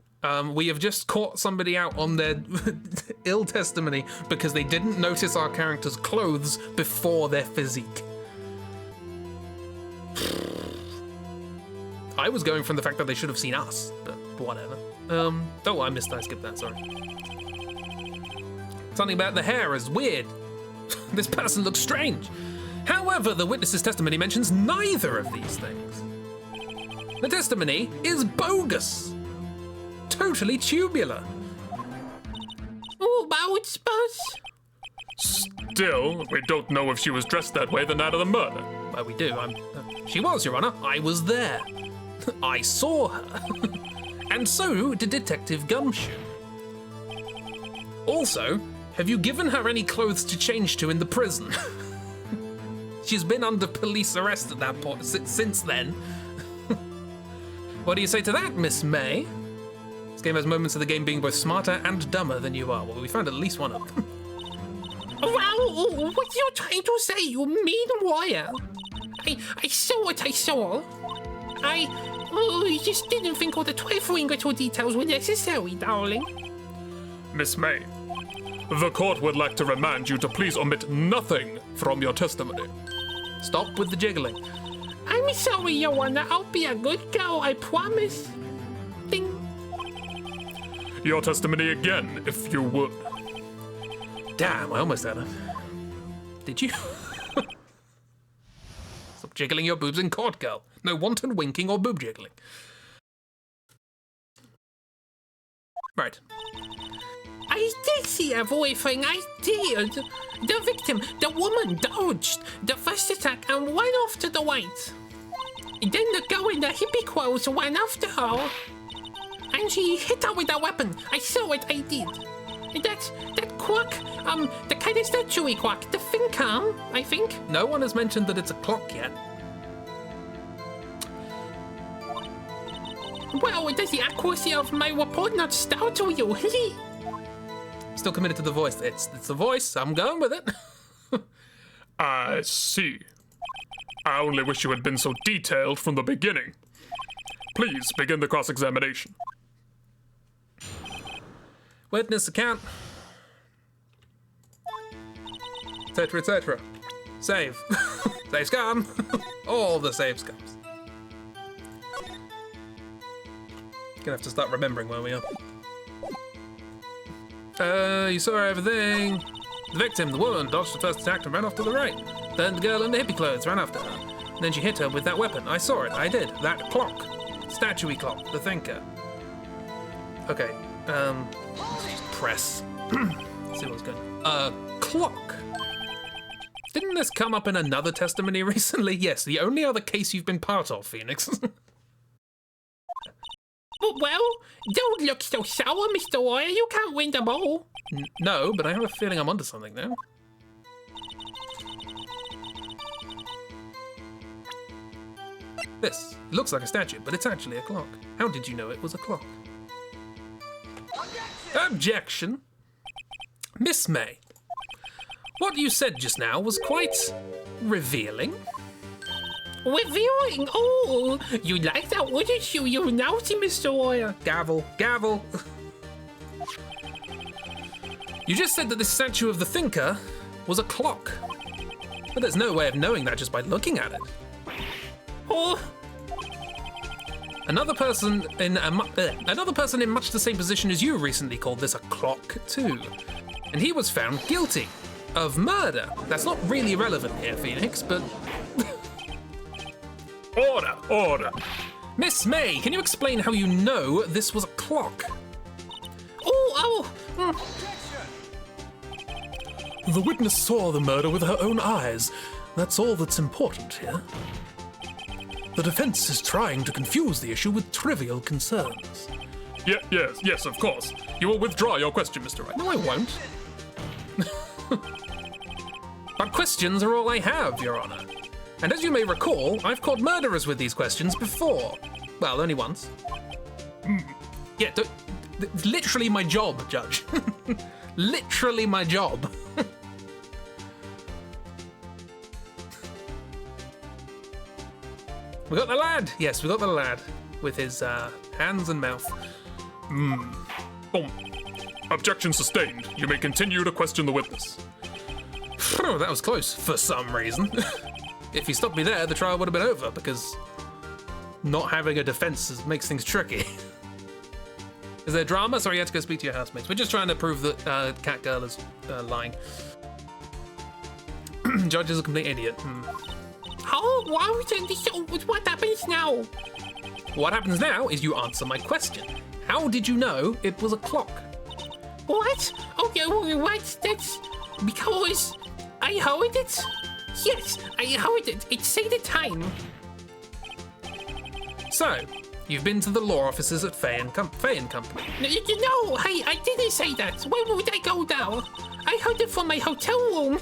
We have just caught somebody out on their ill testimony because they didn't notice our character's clothes before their physique. I was going from the fact that they should have seen us, but whatever. Oh, I missed. I skipped that. Sorry. Something about the hair is weird. This person looks strange. However, the witness's testimony mentions neither of these things. The testimony is bogus. Totally tubular.
Oh, about Spurs.
Still, we don't know if she was dressed that way the night of the murder.
Well, we do. She was, Your Honor. I was there. I saw her. And so did Detective Gumshoe. Also, have you given her any clothes to change to in the prison? She's been under police arrest at that point since then. What do you say to that, Miss May? This game has moments of the game being both smarter and dumber than you are. Well, we found at least one of them.
Wow, what you trying to say, you mean wire? I saw what I saw. I just didn't think all the trifling little details were necessary, darling.
Miss May, the court would like to remind you to please omit nothing from your testimony.
Stop with the jiggling.
I'm sorry, Your Honor. I'll be a good girl, I promise. Ding.
Your testimony again, if you would.
Damn, I almost had her. Did you? Stop jiggling your boobs in court, girl. No wanton winking or boob jiggling. Right.
I did see a boyfriend, I did. The victim, the woman, dodged the first attack and ran off to the right. Then the girl in the hippie clothes ran after her. And she hit her with a weapon. I saw it, I did. That clock, the kind of statue clock, the thinker, I think.
No one has mentioned that it's a clock yet.
Well, does the accuracy of my report not startle you?
Still committed to the voice. It's the voice. I'm going with it.
I see. I only wish you had been so detailed from the beginning. Please begin the cross-examination.
Witness account. Etc. etc. Save. Save scum. All the save scums. Gonna have to start remembering where we are. You saw everything. The victim, the woman, dodged the first attack and ran off to the right. Then the girl in the hippie clothes ran after her. Then she hit her with that weapon. I saw it. I did. That clock. Statuey clock. The thinker. Okay. Press. Let's see what's good. Clock. Didn't this come up in another testimony recently? Yes, the only other case you've been part of, Phoenix.
Well, don't look so sour, Mr. Lawyer. You can't win them all.
No, but I have a feeling I'm onto something now. This. It looks like a statue, but it's actually a clock. How did you know it was a clock? Objection! Miss May, what you said just now was quite revealing.
Revealing? Oh, you like that, wouldn't you? You naughty, Mr. Lawyer.
Gavel, gavel. You just said that the statue of the thinker was a clock. But there's no way of knowing that just by looking at it.
Oh.
Another person in much the same position as you recently called this a clock too, and he was found guilty of murder. That's not really relevant here, Phoenix, but
Order.
Miss May, can you explain how you know this was a clock?
The witness saw the murder with her own eyes. That's all that's important here. The defense is trying to confuse the issue with trivial concerns. Yes, of course. You will withdraw your question, Mr. Wright.
No, I won't. But questions are all I have, Your Honor. And as you may recall, I've caught murderers with these questions before. Well, only once. Yeah, it's literally my job, Judge. Literally my job. We got the lad. Yes, we got the lad with his hands and mouth.
Boom. Objection sustained. You may continue to question the witness.
Phew, that was close for some reason. If you stopped me there, the trial would have been over because not having a defense makes things tricky. Is there drama? Sorry, you had to go speak to your housemates. We're just trying to prove that Cat Girl is lying. Judge is a complete idiot.
What happens now?
What happens now is you answer my question. How did you know it was a clock?
What? Okay, what? That's because I heard it. Yes, I heard it. It said the time.
So, you've been to the law offices at Fay and Company.
No, hey, I didn't say that. Where would I go now? I heard it from my hotel room.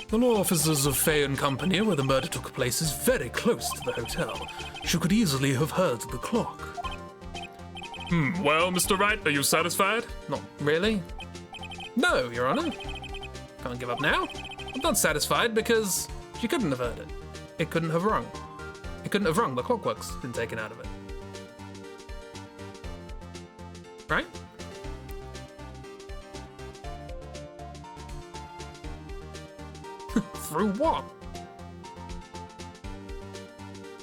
The law offices of Fay and Company, where the murder took place, is very close to the hotel. She could easily have heard the clock. Well, Mr. Wright, are you satisfied?
Not really. No, Your Honor. Can't give up now. I'm not satisfied because she couldn't have heard it. It couldn't have rung. It couldn't have rung. The clockwork's been taken out of it. Right? Through what?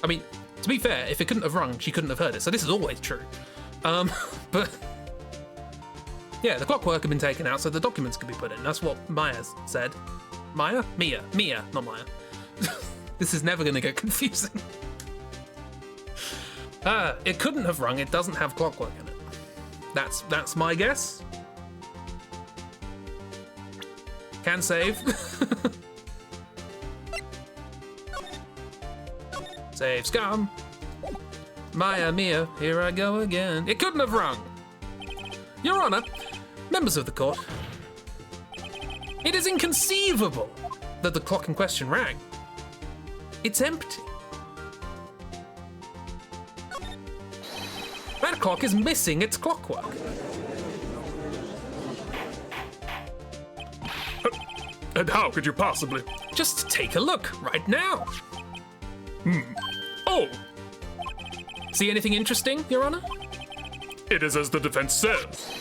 I mean, to be fair, if it couldn't have rung, she couldn't have heard it. So this is always true. But yeah, the clockwork had been taken out so the documents could be put in. That's what Maya said. Maya? Mia, not Maya. This is never going to get confusing. It couldn't have rung. It doesn't have clockwork in it. That's my guess. Can save. Save scum. Mia, here I go again. It couldn't have rung. Your Honor, members of the court, it is inconceivable that the clock in question rang. It's empty. That clock is missing its clockwork.
And how could you possibly?
Just take a look right now.
Oh,
See anything interesting, Your Honor?
it is as the defense says.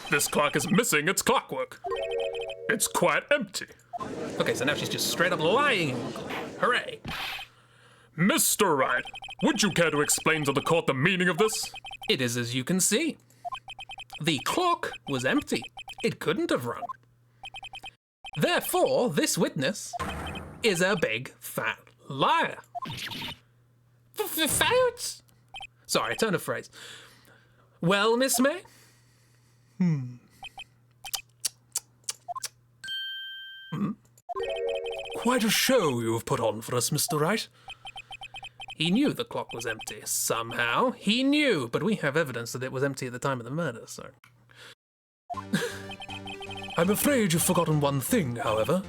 This clock is missing its clockwork. It's quite empty.
Okay, so now she's just straight up lying. Hooray.
Mr. Wright, would you care to explain to the court the meaning of this?
It is as you can see. The clock was empty. It couldn't have rung. Therefore, this witness is a big fat liar.
Facts?
Sorry, turn of phrase. Well, Miss May?
Quite a show you have put on for us, Mr. Wright.
He knew the clock was empty. Somehow, he knew, but we have evidence that it was empty at the time of the murder, so...
I'm afraid you've forgotten one thing, however.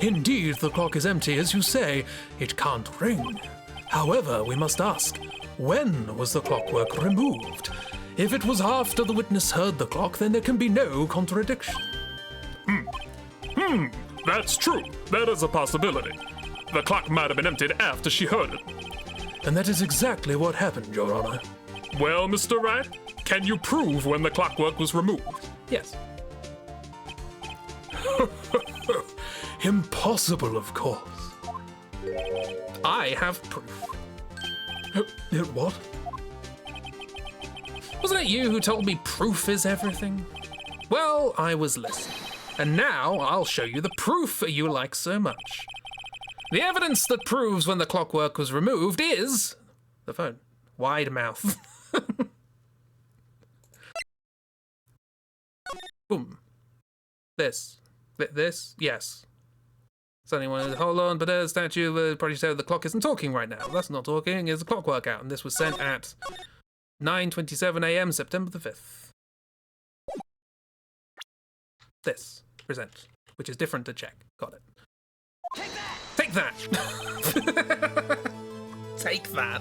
Indeed, the clock is empty, as you say. It can't ring. However, we must ask, when was the clockwork removed? If it was after the witness heard the clock, then there can be no contradiction. That's true. That is a possibility. The clock might have been emptied after she heard it. And that is exactly what happened, Your Honor. Well, Mr. Wright, can you prove when the clockwork was removed?
Yes.
Impossible, of course.
I have proof.
What?
Wasn't it you who told me proof is everything? Well, I was listening. And now I'll show you the proof you like so much. The evidence that proves when the clockwork was removed is... the phone. Wide mouth. Boom. This. This? Yes. Suddenly wanted, hold on, but a statue probably said the clock isn't talking right now. That's not talking, it's a clockwork out. And this was sent at 9:27 a.m. September the 5th. This. Present. Which is different to check. Got it. Take that! Take that.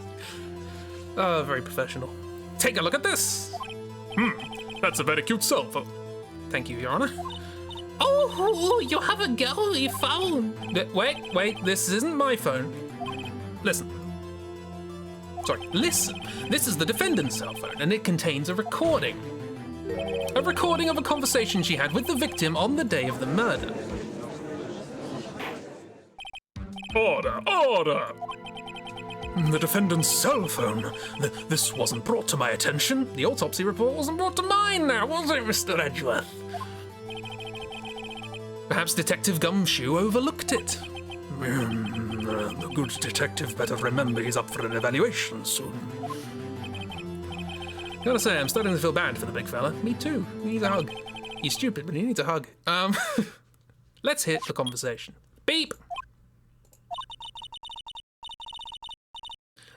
Oh, very professional. Take a look at this!
That's a very cute cell phone.
Thank you, Your Honor.
Oh, you have a girly phone.
Wait, this isn't my phone. Listen. Sorry, listen. This is the defendant's cell phone, and it contains a recording. A recording of a conversation she had with the victim on the day of the murder.
Order, order! The defendant's cell phone. This wasn't brought to my attention.
The autopsy report wasn't brought to mine now, was it, Mr. Edgeworth? Perhaps Detective Gumshoe overlooked it.
The good detective better remember he's up for an evaluation soon.
Gotta say, I'm starting to feel bad for the big fella. Me too. He needs a hug. He's stupid, but he needs a hug. Let's hit the conversation. Beep!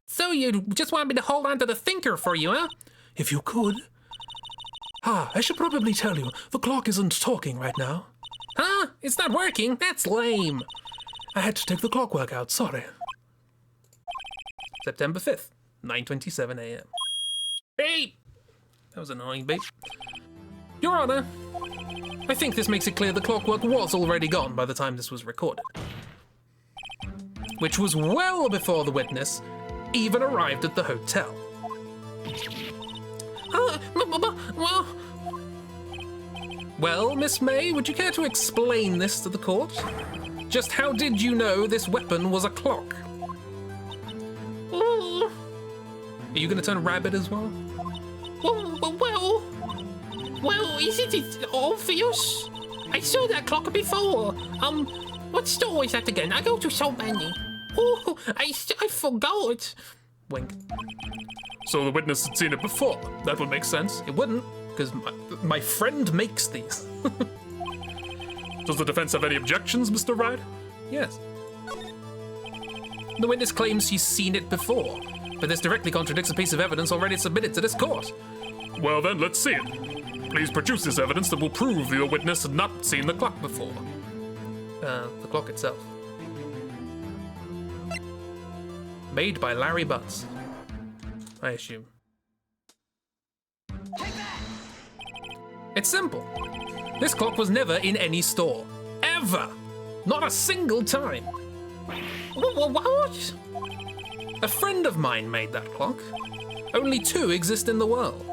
So you just want me to hold on to the thinker for you, huh?
If you could. I should probably tell you, the clock isn't talking right now.
Huh? It's not working? That's lame.
I had to take the clockwork out, sorry.
September 5th, 9:27 a.m. Beep! That was an annoying beep. Your Honor, I think this makes it clear the clockwork was already gone by the time this was recorded. Which was well before the witness even arrived at the hotel. Well, Miss May, would you care to explain this to the court? Just how did you know this weapon was a clock? Are you going to turn rabbit as well?
Well, isn't it obvious? I saw that clock before. What store is that again? I go to so many. Oh, I forgot.
Wink.
So the witness had seen it before.
That would make sense. It wouldn't, because my friend makes these.
Does the defense have any objections, Mr. Wright?
Yes. The witness claims she's seen it before, but this directly contradicts a piece of evidence already submitted to this court.
Well then, let's see it. Please produce this evidence that will prove the witness had not seen the clock before.
The clock itself. Made by Larry Butts, I assume. It's simple. This clock was never in any store. Ever! Not a single time.
What?
A friend of mine made that clock. Only 2 exist in the world.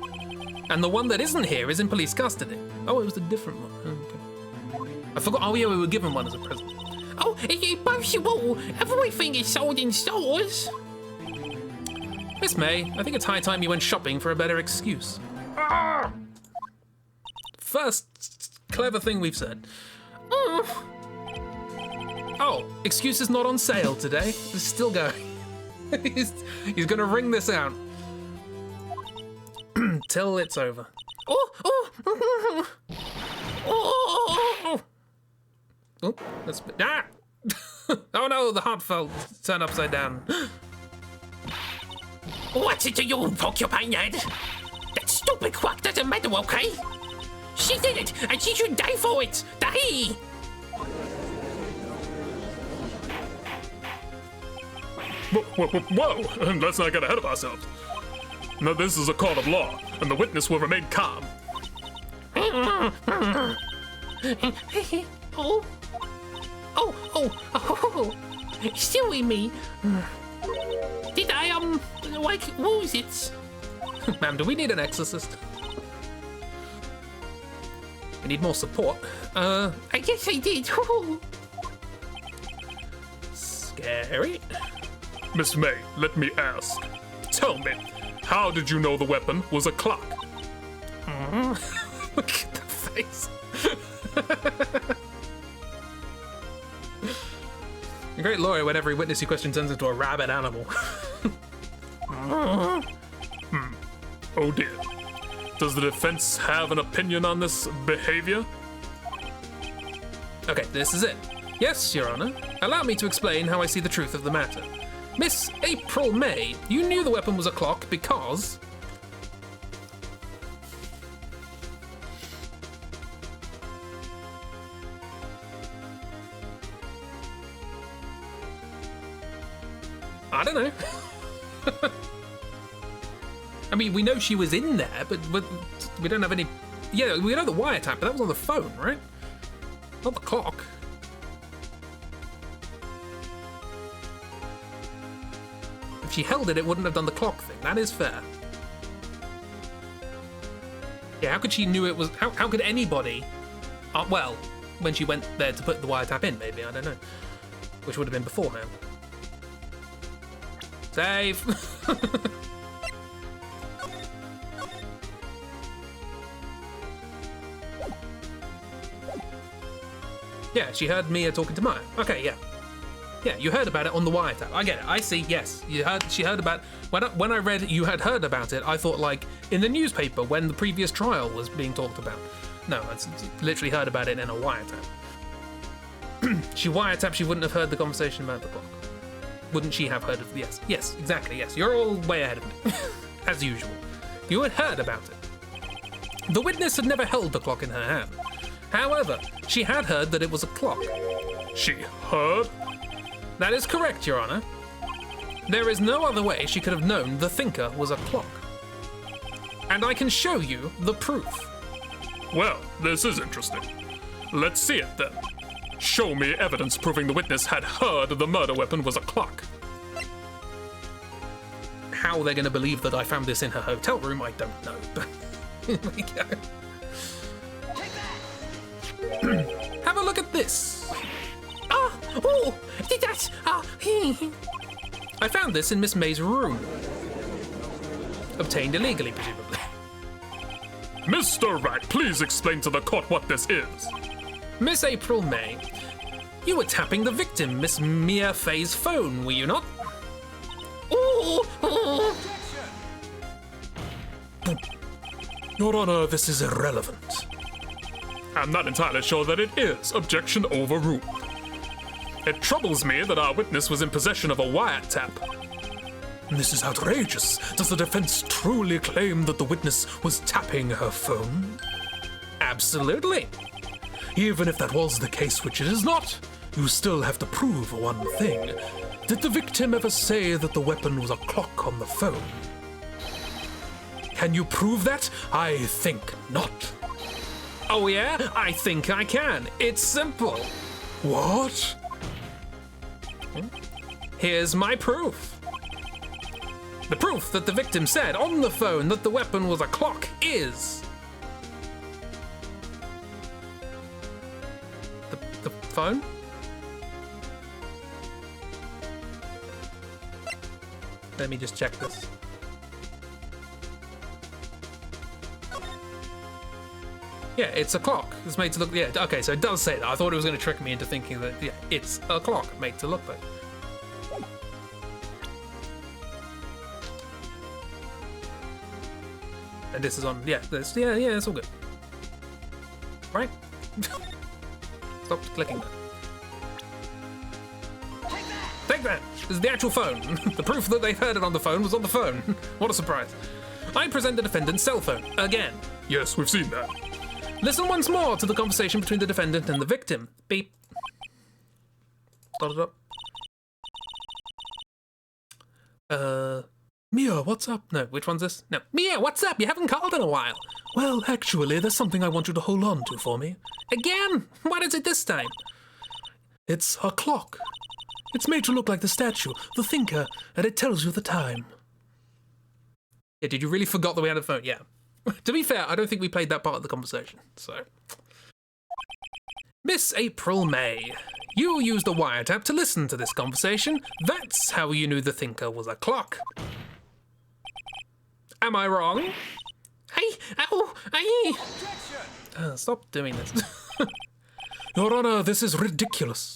And the one that isn't here is in police custody. Oh, it was a different one. Okay. I forgot. Oh, yeah, we were given one as a present.
Oh, it's possible. Everything is sold in stores.
Miss May, I think it's high time you went shopping for a better excuse. First clever thing we've said. Oh, excuse is not on sale today. It's still going. he's gonna ring this out. Till it's over.
Oh,
That's... Ah! Oh no, the heart fell turned upside down.
What's it to you, porcupine head? That stupid quack doesn't matter, okay? She did it, and she should die for it. Die!
Whoa, let's not get ahead of ourselves. No, this is a court of law, and the witness will remain calm.
Oh, silly me. Did I, like, lose it?
Ma'am, do we need an exorcist? We need more support.
I guess I did.
Scary.
Miss May, let me ask. tell me, how did you know the weapon was a clock?
Look at the face. A great lawyer when every witness you question turns into a rabid animal.
Oh dear. Does the defense have an opinion on this behavior?
Okay, this is it. Yes, Your Honor. Allow me to explain how I see the truth of the matter. Miss April May, you knew the weapon was a clock because... I don't know. I mean, we know she was in there, but we don't have any... Yeah, we know the wiretap, but that was on the phone, right? Not the clock. If she held it, it wouldn't have done the clock thing. That is fair. Yeah, how could she knew it was... How could anybody... well, when she went there to put the wiretap in, maybe, I don't know. Which would have been beforehand. Save! Yeah, she heard Mia talking to Maya. Okay, yeah. Yeah, you heard about it on the wiretap. I get it. I see. Yes, she heard about. When I read you had heard about it, I thought like in the newspaper when the previous trial was being talked about. No, it's literally heard about it in a wiretap. She wiretapped. She wouldn't have heard the conversation about the clock. Wouldn't she have heard of? Yes, exactly. Yes, you're all way ahead of me, as usual. You had heard about it. The witness had never held the clock in her hand. However, she had heard that it was a clock.
She heard?
That is correct, Your Honor. There is no other way she could have known the thinker was a clock. And I can show you the proof.
Well, this is interesting. Let's see it then. Show me evidence proving the witness had heard the murder weapon was a clock.
How they're going to believe that I found this in her hotel room, I don't know. But here we go. Have a look at this. I found this in Miss May's room. Obtained illegally, presumably.
Mr. Wright, please explain to the court what this is.
Miss April May, you were tapping the victim, Miss Mia Fay's phone, were you not?
Your Honor, this is irrelevant. I'm not entirely sure that it is. Objection overruled. It troubles me that our witness was in possession of a wiretap. This is outrageous. Does the defense truly claim that the witness was tapping her phone?
Absolutely.
Even if that was the case, which it is not, you still have to prove one thing. Did the victim ever say that the weapon was a clock on the phone? Can you prove that? I think not.
Oh yeah? I think I can. It's simple.
What?
Here's my proof. The proof that the victim said on the phone that the weapon was a clock is... The phone? Let me just check this. Yeah, it's a clock. It's made to look... Yeah, okay, so it does say that. I thought it was going to trick me into thinking that, yeah, it's a clock made to look like. And this is on... Yeah, this, yeah, it's all good. Right? Stop clicking that. Take that! This is the actual phone. The proof that they heard it on the phone was on the phone. What a surprise. I present the defendant's cell phone. Again.
Yes, we've seen that.
Listen once more to the conversation between the defendant and the victim. Beep. Start it up.
Mia, what's up?
No, which one's this? No. Mia, what's up? You haven't called in a while.
Well, actually, there's something I want you to hold on to for me.
Again? What is it this time?
It's a clock. It's made to look like the statue, the thinker, and it tells you the time.
Yeah, did you really forget that we had a phone? Yeah. To be fair, I don't think we played that part of the conversation, so... Miss April May, you used a wiretap to listen to this conversation. That's how you knew the thinker was a clock. Am I wrong?
I...
Stop doing this.
Your Honor, this is ridiculous.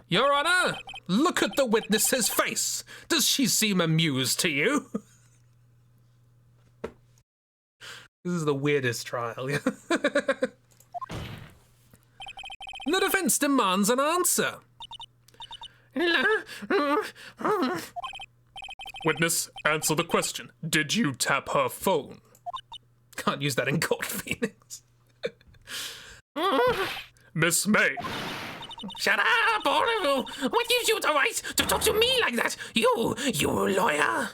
Your Honor, look at the witness's face. Does she seem amused to you? This is the weirdest trial. The defense demands an answer.
Witness, answer the question. Did you tap her phone?
Can't use that in court, Phoenix.
Miss May.
Shut up, all of you! What gives you the right to talk to me like that? You lawyer!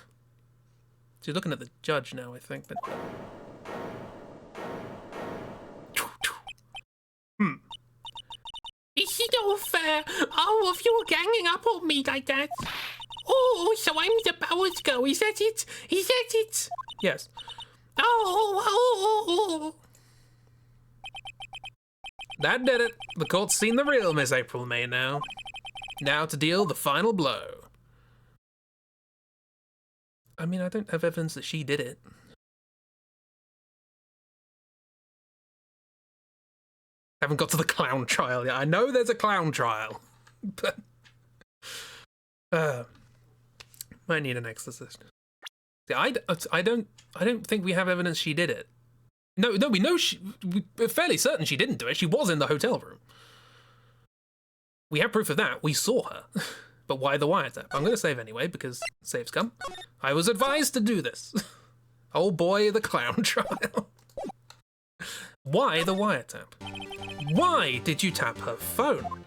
She's looking at the judge now, I think, but...
Is it all fair? All of you are ganging up on me like that? Oh, so I'm the powers go, is that it? Is that it?
Yes.
Oh.
That did it. The court's seen the real Miss April May now. Now to deal the final blow. I mean, I don't have evidence that she did it. Haven't got to the clown trial yet. I know there's a clown trial, but might need an exorcist. See, I don't think we have evidence she did it. No, we know we're fairly certain she didn't do it. She was in the hotel room. We have proof of that. We saw her. But why the wiretap? I'm going to save anyway, because saves come. I was advised to do this. Oh boy, the clown trial. Why the wiretap? Why did you tap her phone?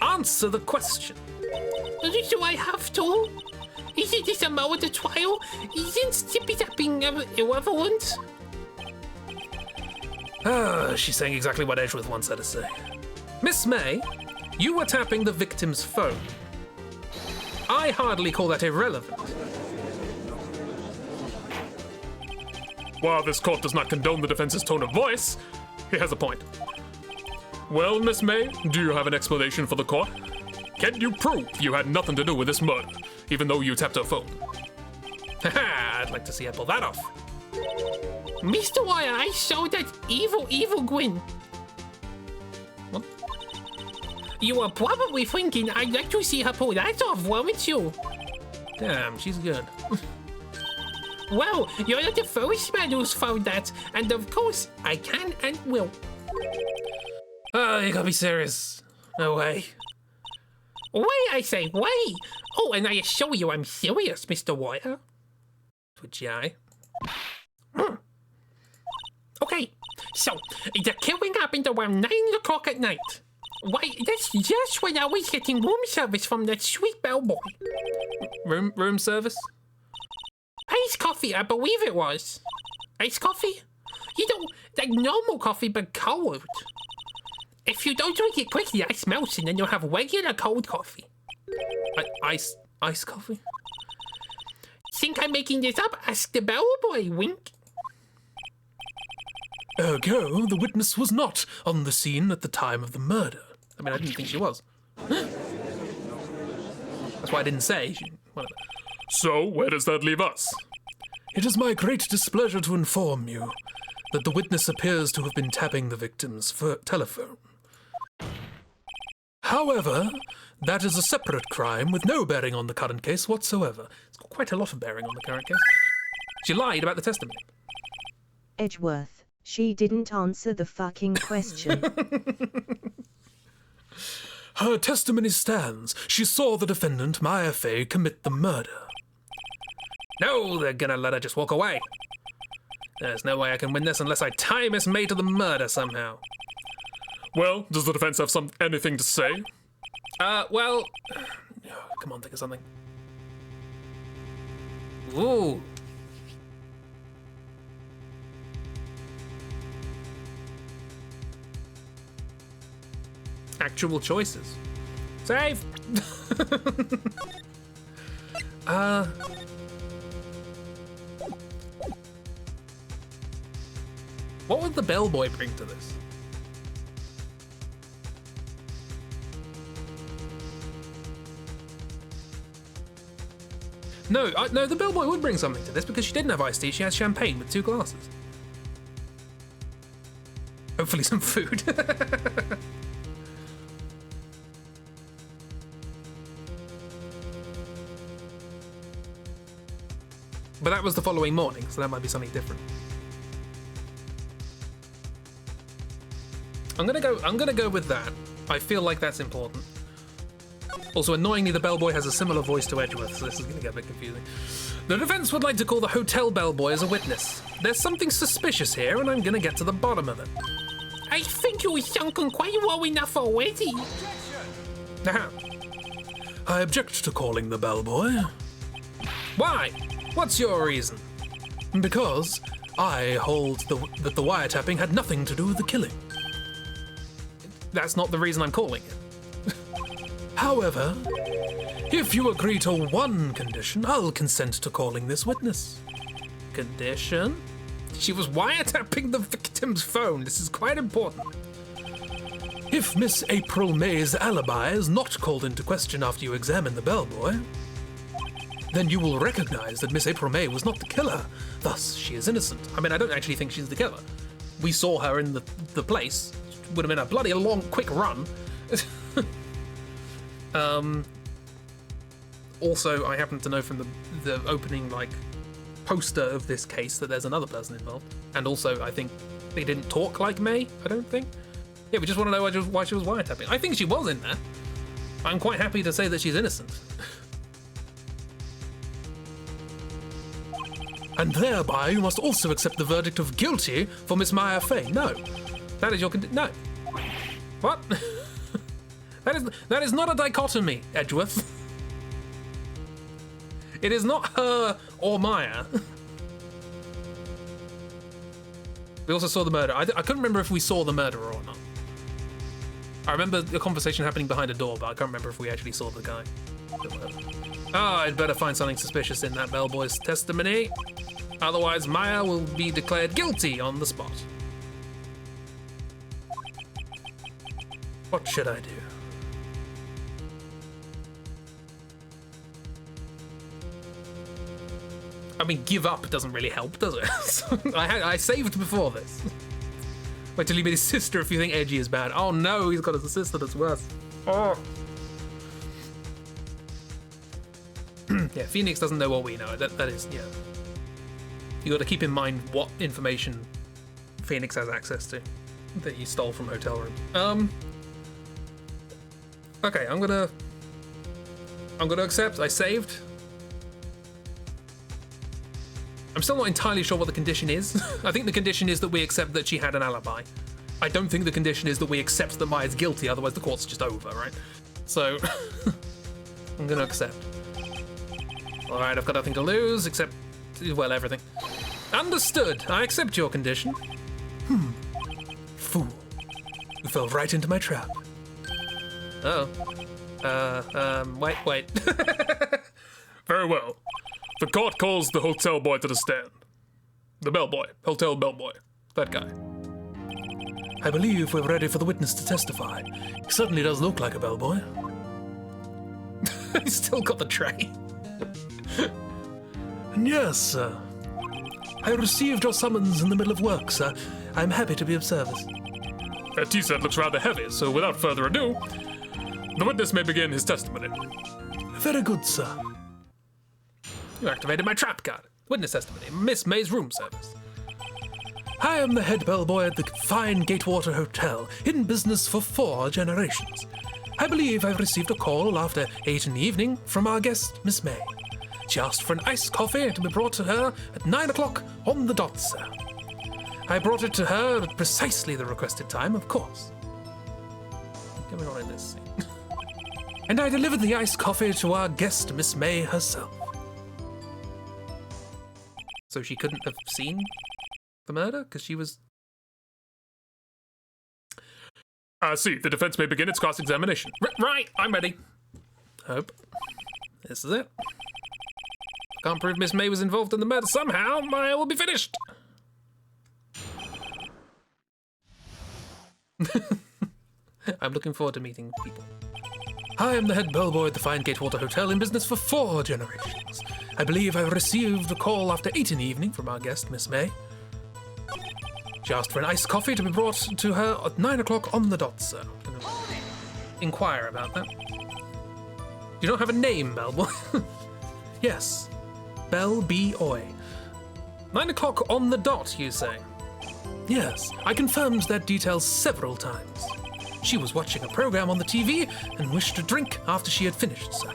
Answer the question.
Do I have to? Isn't this a murder trial? Isn't tippy-tapping irrelevant?
She's saying exactly what Edgeworth wants her to say. Miss May, you were tapping the victim's phone. I hardly call that irrelevant.
While this court does not condone the defense's tone of voice, he has a point. Well, Miss May, do you have an explanation for the court? Can you prove you had nothing to do with this murder, even though you tapped her phone?
Haha, I'd like to see her pull that off.
Mr. Wire, I saw that evil grin.
What?
You were probably thinking I'd like to see her pull that off, weren't you?
Damn, she's good.
Well, you're not the first man who's found that, and of course, I can and will.
Oh, you gotta be serious. No way.
Wait, I say, wait! Oh, and I assure you I'm serious, Mr. Wire.
Twitchy eye.
Okay, so, the killing happened around 9 o'clock at night. Why, that's just when I was getting room service from that sweet bellboy.
Room service?
Iced coffee, I believe it was. Iced coffee? You know, like normal coffee, but cold. If you don't drink it quickly, ice melts and then you'll have regular cold coffee.
Ice coffee?
Think I'm making this up? Ask the bellboy, wink.
Ergo, the witness was not on the scene at the time of the murder. I mean, I didn't think she was. That's why I didn't say. Whatever.
So, where does that leave us?
It is my great displeasure to inform you that the witness appears to have been tapping the victim's telephone. However, that is a separate crime with no bearing on the current case whatsoever. It's got quite a lot of bearing on the current case. She lied about the testimony.
Edgeworth, she didn't answer the fucking question.
Her testimony stands. She saw the defendant, Maya Fey, commit the murder. No, they're gonna let her just walk away. There's no way I can win this unless I tie Miss May to the murder somehow.
Well, does the defense have anything to say?
Well... come on, think of something. Ooh. Actual choices. Save! What would the bellboy bring to this? No, no, the bellboy would bring something to this because she didn't have iced tea. She had champagne with 2 glasses. Hopefully some food. But that was the following morning, so that might be something different. I'm gonna go with that. I feel like that's important. Also, annoyingly, the bellboy has a similar voice to Edgeworth, so this is gonna get a bit confusing. The defense would like to call the hotel bellboy as a witness. There's something suspicious here, and I'm gonna get to the bottom of it.
I think you've sunken quite low enough already.
Now,
I object to calling the bellboy.
why? What's your reason?
Because I hold that the wiretapping had nothing to do with the killing.
That's not the reason I'm calling it.
However, if you agree to one condition, I'll consent to calling this witness.
Condition? She was wiretapping the victim's phone. This is quite important.
If Miss April May's alibi is not called into question after you examine the bellboy, then you will recognize that Miss April May was not the killer. Thus, she is innocent.
I mean, I don't actually think she's the killer. We saw her in the place. It would have been a bloody long, quick run. Also, I happen to know from the opening, like, poster of this case that there's another person involved. And also, I think they didn't talk like May, I don't think. Yeah, we just want to know why she was wiretapping. I think she was in there. I'm quite happy to say that she's innocent.
and thereby you must also accept the verdict of guilty for Miss Maya Fay.
No. That is your no. What? That is not a dichotomy, Edgeworth. It is not her or Maya. We also saw the murder. I couldn't remember if we saw the murderer or not. I remember the conversation happening behind a door, but I can't remember if we actually saw the guy. I'd better find something suspicious in that bellboy's testimony. Otherwise, Maya will be declared guilty on the spot. What should I do? I mean, give up doesn't really help, does it? I saved before this. Wait till you meet his sister if you think Edgy is bad. Oh no, he's got a sister that's worse. Oh. Yeah, Phoenix doesn't know what we know. That is, yeah. You got to keep in mind what information Phoenix has access to that you stole from hotel rooms. Okay, I'm gonna accept. I saved. I'm still not entirely sure what the condition is. I think the condition is that we accept that she had an alibi. I don't think the condition is that we accept that Maya's guilty, otherwise the court's just over, right? So, I'm gonna accept. Alright, I've got nothing to lose, except, well, everything. Understood. I accept your condition.
Fool. You fell right into my trap.
Oh. Wait.
Very well. The court calls the hotel boy to the stand. The bellboy. Hotel bellboy. That guy. I believe we're ready for the witness to testify. He certainly does look like a bellboy.
He's still got the tray.
Yes, sir. I received your summons in the middle of work, sir. I'm happy to be of service. That tea set looks rather heavy, so without further ado, the witness may begin his testimony. Very good, sir.
You activated my trap card. Witness testimony. Miss May's room service.
I am the head bellboy at the fine Gatewater Hotel, in business for 4 generations. I believe I've received a call after 8 in the evening from our guest, Miss May. She asked for an iced coffee to be brought to her at 9 o'clock on the dot, sir. I brought it to her at precisely the requested time, of course.
What's going on in this scene?
And I delivered the iced coffee to our guest, Miss May herself.
So she couldn't have seen the murder? Because she was...
I see. The defense may begin its cross-examination.
Right, I'm ready. Hope. This is it. Can't prove Miss May was involved in the murder somehow. Maya will be finished. I'm looking forward to meeting people.
I am the head bellboy at the fine Gatewater Hotel, in business for 4 generations.
I believe I received a call after 8 in the evening from our guest, Miss May. She asked for an iced coffee to be brought to her at 9 o'clock on the dot, sir. Can I inquire about that? You don't have a name, Bellboy? Yes. Bell B. Oy. 9 o'clock on the dot, you say? Yes, I confirmed that detail several times. She was watching a program on the TV and wished a drink after she had finished, sir.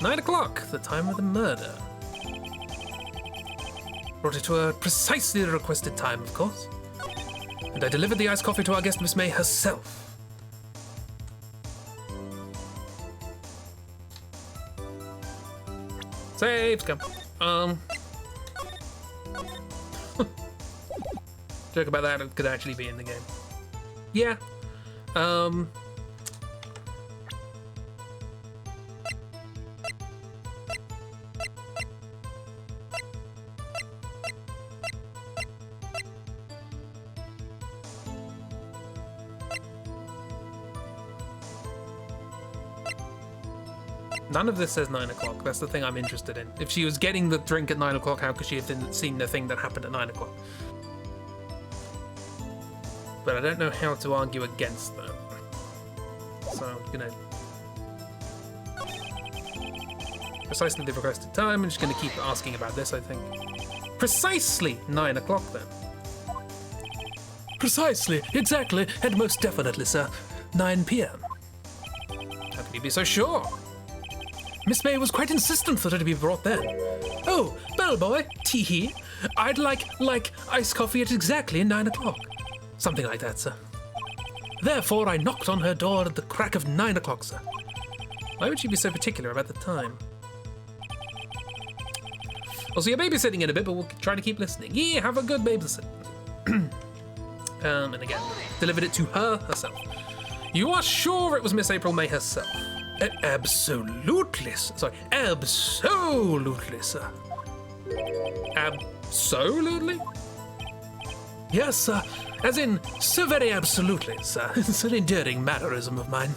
9 o'clock, the time of the murder. Brought it to her precisely the requested time, of course. And I delivered the iced coffee to our guest, Miss May, herself. Save scum. Joke about that, it could actually be in the game. Yeah. None of this says 9 o'clock. That's the thing I'm interested in. If she was getting the drink at 9 o'clock, how could she have seen the thing that happened at 9 o'clock? But I don't know how to argue against that. So I'm gonna... Precisely the requested time. I'm just gonna keep asking about this, I think. Precisely 9 o'clock, then. Precisely, exactly, and most definitely, sir. 9 p.m. How can you be so sure? Miss May was quite insistent for it to be brought then. Oh, bellboy, tee-hee. I'd like iced coffee at exactly 9 o'clock. Something like that, sir. Therefore, I knocked on her door at the crack of 9 o'clock, sir. Why would she be so particular about the time? Also, you're babysitting in a bit, but we'll try to keep listening. Yeah, have a good babysit. And again, delivered it to her herself. You are sure it was Miss April May herself? Absolutely, sorry, absolutely, sir. Absolutely? Yes, sir. As in, so very absolutely, sir. It's an endearing mannerism of mine.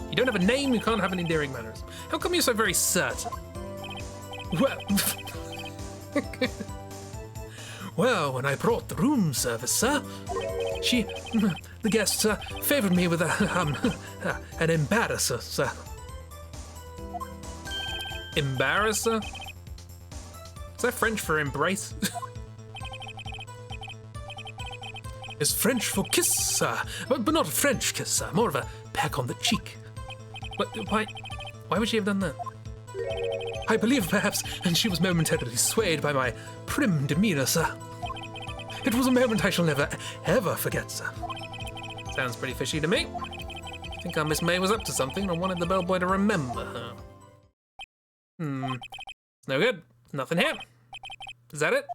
You don't have a name, you can't have an endearing mannerism. How come you're so very certain? Well... Well, when I brought the room service, sir, the guest, favored me with an embarrasser, sir. Embarrasser? Is that French for embrace? It's French for kiss, sir, but not a French kiss, sir. More of a peck on the cheek. But why would she have done that? I believe perhaps she was momentarily swayed by my prim demeanor, sir. It was a moment I shall never, ever forget, sir. Sounds pretty fishy to me. I think our Miss May was up to something and I wanted the bellboy to remember her. It's no good. Nothing here. Is that it?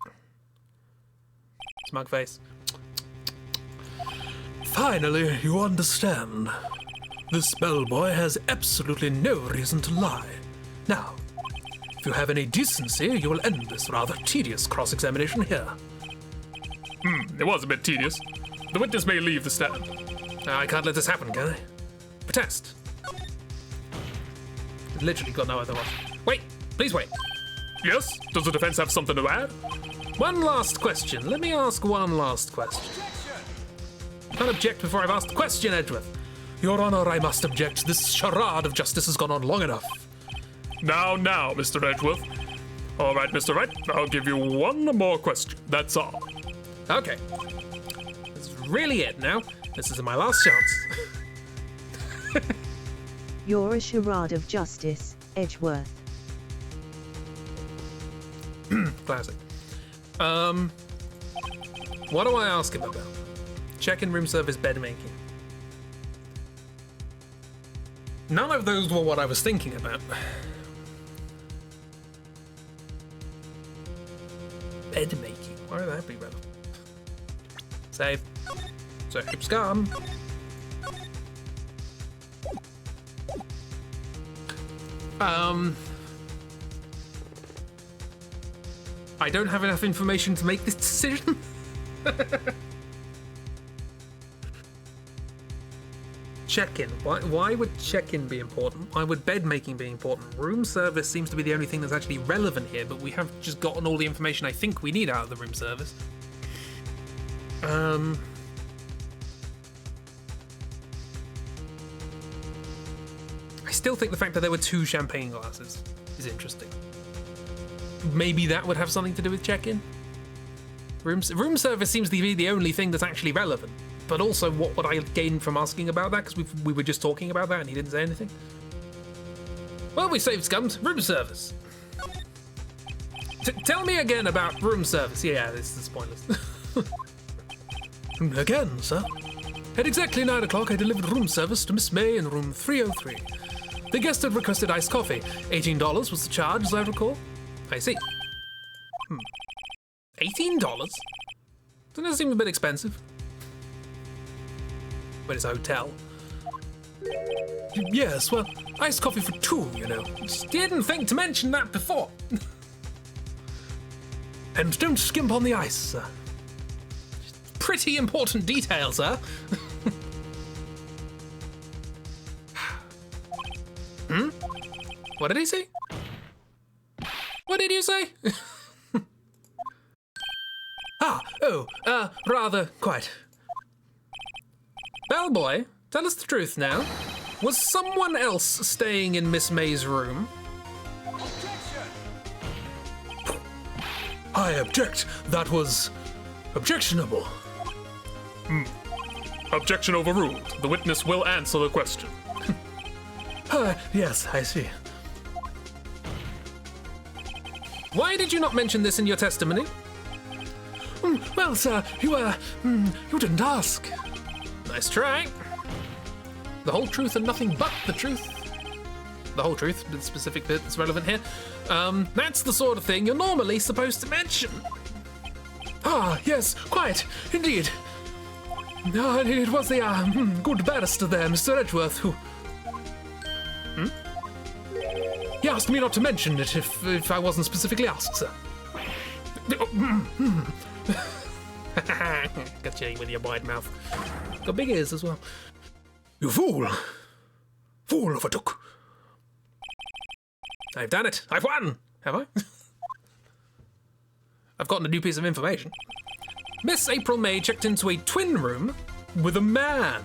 Smug face. Finally, you understand. This bellboy has absolutely no reason to lie. Now, if you have any decency, you will end this rather tedious cross-examination here.
It was a bit tedious. The witness may leave the stand.
I can't let this happen, can I? Protest. I've literally got no other one. Wait, please wait.
Yes? Does the defense have something to add?
One last question. Let me ask one last question. Can't object before I've asked the question, Edgeworth. Your Honor, I must object. This charade of justice has gone on long enough.
Now, Mr. Edgeworth. All right, Mr. Wright, I'll give you one more question. That's all.
Okay. This is really it now. This is my last chance.
You're a charade of justice, Edgeworth.
Classic. What do I ask him about? Check-in room service bed making. None of those were what I was thinking about. Bed making. Why would that be relevant? Save. So, scum. I don't have enough information to make this decision. check-in? Why would check-in be important? Why would bed making be important? Room service seems to be the only thing that's actually relevant here, but we have just gotten all the information I think we need out of the room service. I still think the fact that there were 2 champagne glasses is interesting. Maybe that would have something to do with check-in? Room service seems to be the only thing that's actually relevant. But also, what would I gain from asking about that? Because we were just talking about that and he didn't say anything. Well, we saved scums. Room service. Tell me again about room service. Yeah, this is pointless.
Again, sir. At exactly 9 o'clock, I delivered room service to Miss May in room 303. The guest had requested iced coffee. $18 was the charge, as I recall.
I see. $18? Doesn't that seem a bit expensive? But it's a hotel.
Yes, well, iced coffee for 2, you know.
Didn't think to mention that before.
And don't skimp on the ice, sir.
Pretty important details, sir. What did he say? What did you say?
Rather quite.
Bellboy, tell us the truth now. Was someone else staying in Miss May's room?
I object. That was objectionable.
Objection overruled. The witness will answer the question.
Yes, I see.
Why did you not mention this in your testimony?
Well, sir, you didn't ask.
Nice try. The whole truth and nothing but the truth. The whole truth, the specific bit that's relevant here. That's the sort of thing you're normally supposed to mention.
Ah, yes, quite, indeed. No, it was the good barrister there, Mr. Edgeworth, who... He asked me not to mention it if I wasn't specifically asked, sir.
Got you with your wide mouth. Got big ears as well.
You fool! Fool of a duck.
I've done it. I've won. Have I? I've gotten a new piece of information. Miss April May checked into a twin room with a man.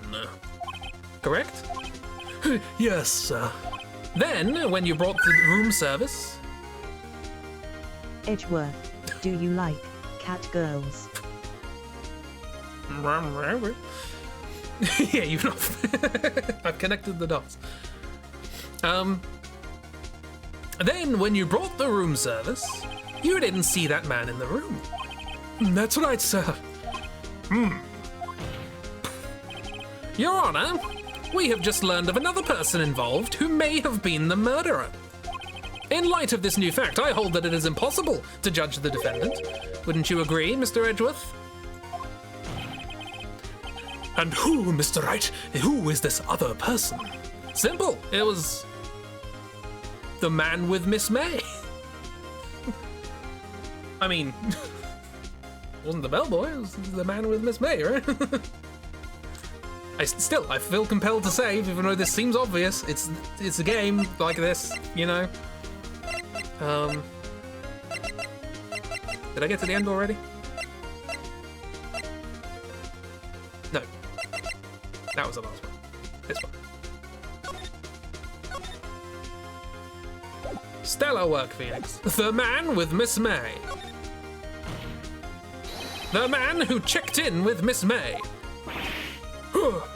Correct?
Yes, sir.
Then, when you brought the room service...
Edgeworth, do you like cat girls?
Yeah, you've not... I've connected the dots. Then, when you brought the room service, you didn't see that man in the room.
That's right, sir.
Your Honor, we have just learned of another person involved who may have been the murderer. In light of this new fact, I hold that it is impossible to judge the defendant. Wouldn't you agree, Mr. Edgeworth?
And who, Mr. Wright, who is this other person?
Simple. It was... the man with Miss May. I mean... it wasn't the bellboy, it was the man with Miss May, right? I feel compelled to say, even though this seems obvious, it's a game like this, you know. Did I get to the end already? No. That was the last one. This one. Stellar work, Phoenix. The man with Miss May. The man who checked in with Miss May. Oh,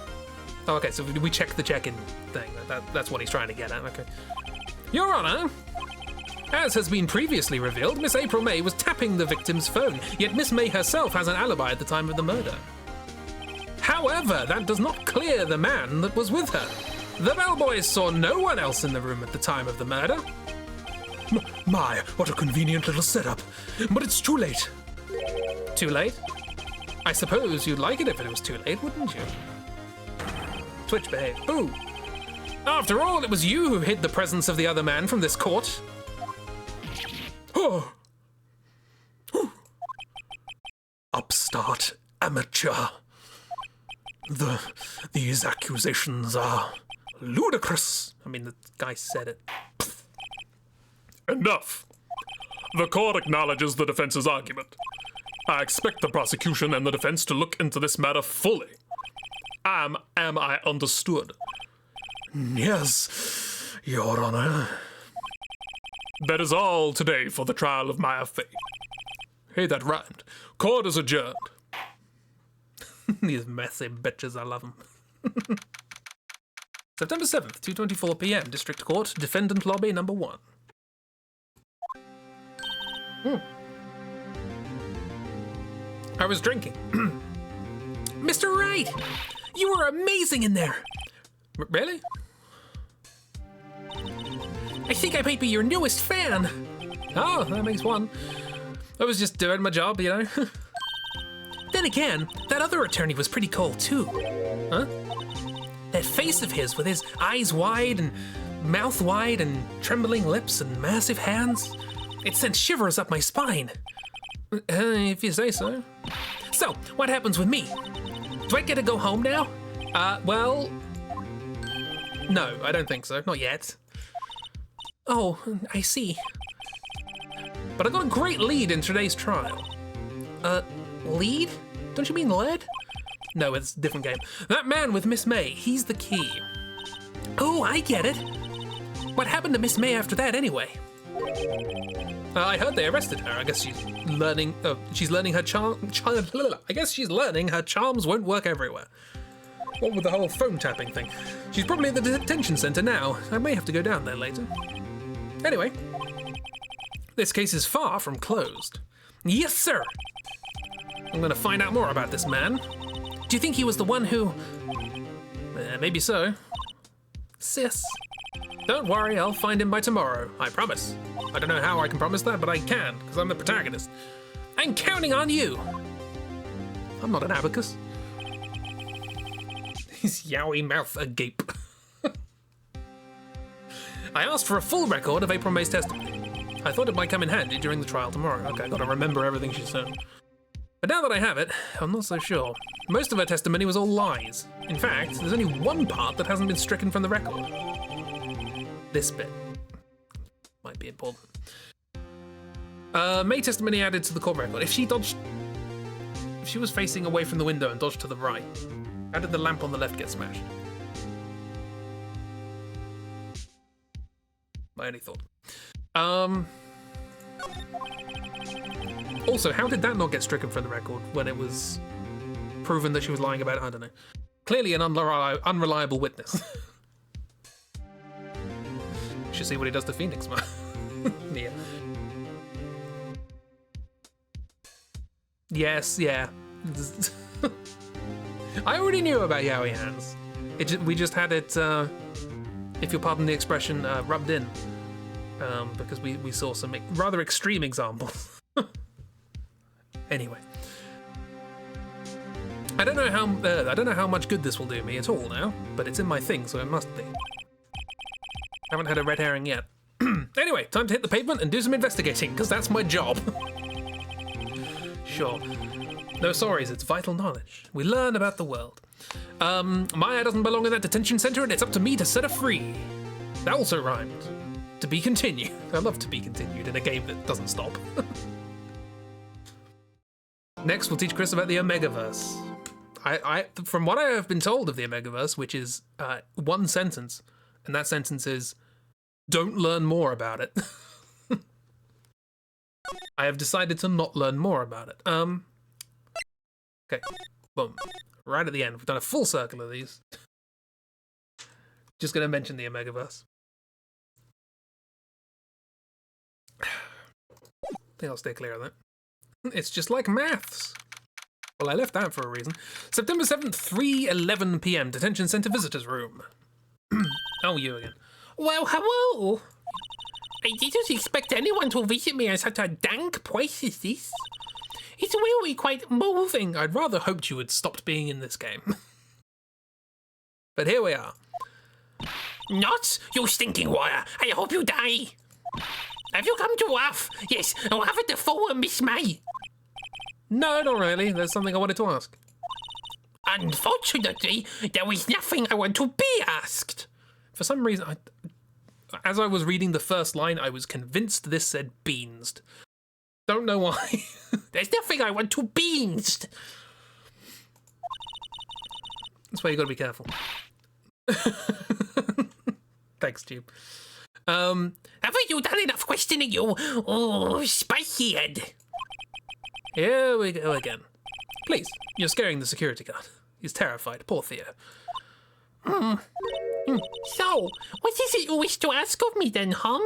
okay, so we checked the check-in thing. That's what he's trying to get at, okay. Your Honor, as has been previously revealed, Miss April May was tapping the victim's phone, yet Miss May herself has an alibi at the time of the murder. However, that does not clear the man that was with her. The bellboys saw no one else in the room at the time of the murder.
My, what a convenient little setup. But it's too late.
Too late? I suppose you'd like it if it was too late, wouldn't you? Twitch behave. Ooh. After all, it was you who hid the presence of the other man from this court.
Oh. Upstart amateur. These accusations are ludicrous.
I mean, the guy said it.
Enough. The court acknowledges the defense's argument. I expect the prosecution and the defense to look into this matter fully. Am I understood?
Yes, Your Honor.
That is all today for the trial of Maya Fey. Hey, that rhymed. Court is adjourned.
These messy bitches, I love them. September 7th, 2:24 p.m. District Court, Defendant Lobby number 1. I was drinking. Mr. Wright, you were amazing in there. Really? I think I might be your newest fan. Oh, that makes one. I was just doing my job, you know. Then again, that other attorney was pretty cool too. Huh? That face of his with his eyes wide and mouth wide and trembling lips and massive hands. It sent shivers up my spine. If you say so. So, what happens with me? Do I get to go home now? Well... No, I don't think so. Not yet. Oh, I see. But I got a great lead in today's trial. Lead? Don't you mean lead? No, it's a different game. That man with Miss May, he's the key. Oh, I get it. What happened to Miss May after that, anyway? I heard they arrested her. I guess she's learning. She's learning her I guess she's learning her charms won't work everywhere. What with the whole phone tapping thing? She's probably at the detention center now. I may have to go down there later. Anyway, this case is far from closed. Yes, sir. I'm gonna find out more about this man. Do you think he was the one who? Maybe so. Sis. Don't worry, I'll find him by tomorrow. I promise. I don't know how I can promise that, but I can, because I'm the protagonist. I'm counting on you. I'm not an abacus. His yowie mouth agape. I asked for a full record of April May's testimony. I thought it might come in handy during the trial tomorrow. Okay, I gotta remember everything she said. But now that I have it, I'm not so sure. Most of her testimony was all lies. In fact, there's only one part that hasn't been stricken from the record. This bit. Might be important. May testimony added to the court record. If she was facing away from the window and dodged to the right, how did the lamp on the left get smashed? My only thought. Also, how did that not get stricken from the record when it was proven that she was lying about it? I don't know. Clearly an unreliable witness. Should see what he does to Phoenix, man. Yeah. Yes, yeah. I already knew about Yowie hands. We just had it, if you'll pardon the expression, rubbed in. Because we saw some rather extreme examples. Anyway. I don't know how much good this will do me at all now, but it's in my thing, so it must be. Haven't had a red herring yet. Anyway, time to hit the pavement and do some investigating, because that's my job. Sure. No sorries, it's vital knowledge. We learn about the world. Maya doesn't belong in that detention center, and it's up to me to set her free. That also rhymed. To be continued. I love to be continued in a game that doesn't stop. Next, we'll teach Chris about the Omegaverse. From what I have been told of the Omegaverse, which is one sentence, and that sentence is, don't learn more about it. I have decided to not learn more about it. Okay, boom. Right at the end, we've done a full circle of these. Just gonna mention the Omegaverse. I think I'll stay clear of that. It's just like maths. Well, I left that for a reason. September 7th, 3:11 p.m. Detention Center Visitors Room. Oh, you again.
Well, hello. I didn't expect anyone to visit me at such a dank place as this. It's really quite moving.
I'd rather hoped you had stopped being in this game. But here we are.
Not, you stinking wire. I hope you die. Have you come to laugh? Yes, laugh at the fool and Miss May.
No, not really. There's something I wanted to ask.
Unfortunately, there was nothing I want to be asked.
For some reason, as I was reading the first line, I was convinced this said beansed. Don't know why.
There's nothing I want to be asked.
That's why you gotta be careful. Thanks, Tube.
Haven't you done enough questioning, you spicy head?
Here we go again. Please, you're scaring the security guard. He's terrified. Poor Theo.
So, what is it you wish to ask of me then, huh?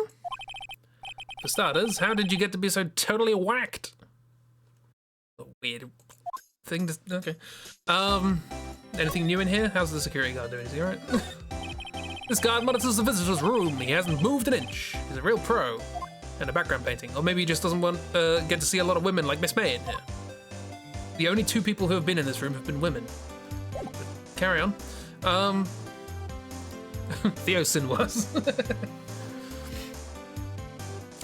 For starters, how did you get to be so totally whacked? A weird thing to... Okay. Anything new in here? How's the security guard doing? Is he alright? This guard monitors the visitor's room. He hasn't moved an inch. He's a real pro. And a background painting. Or maybe he just doesn't want get to see a lot of women like Miss May in here. The only 2 people who have been in this room have been women. But carry on. Theo's sin was.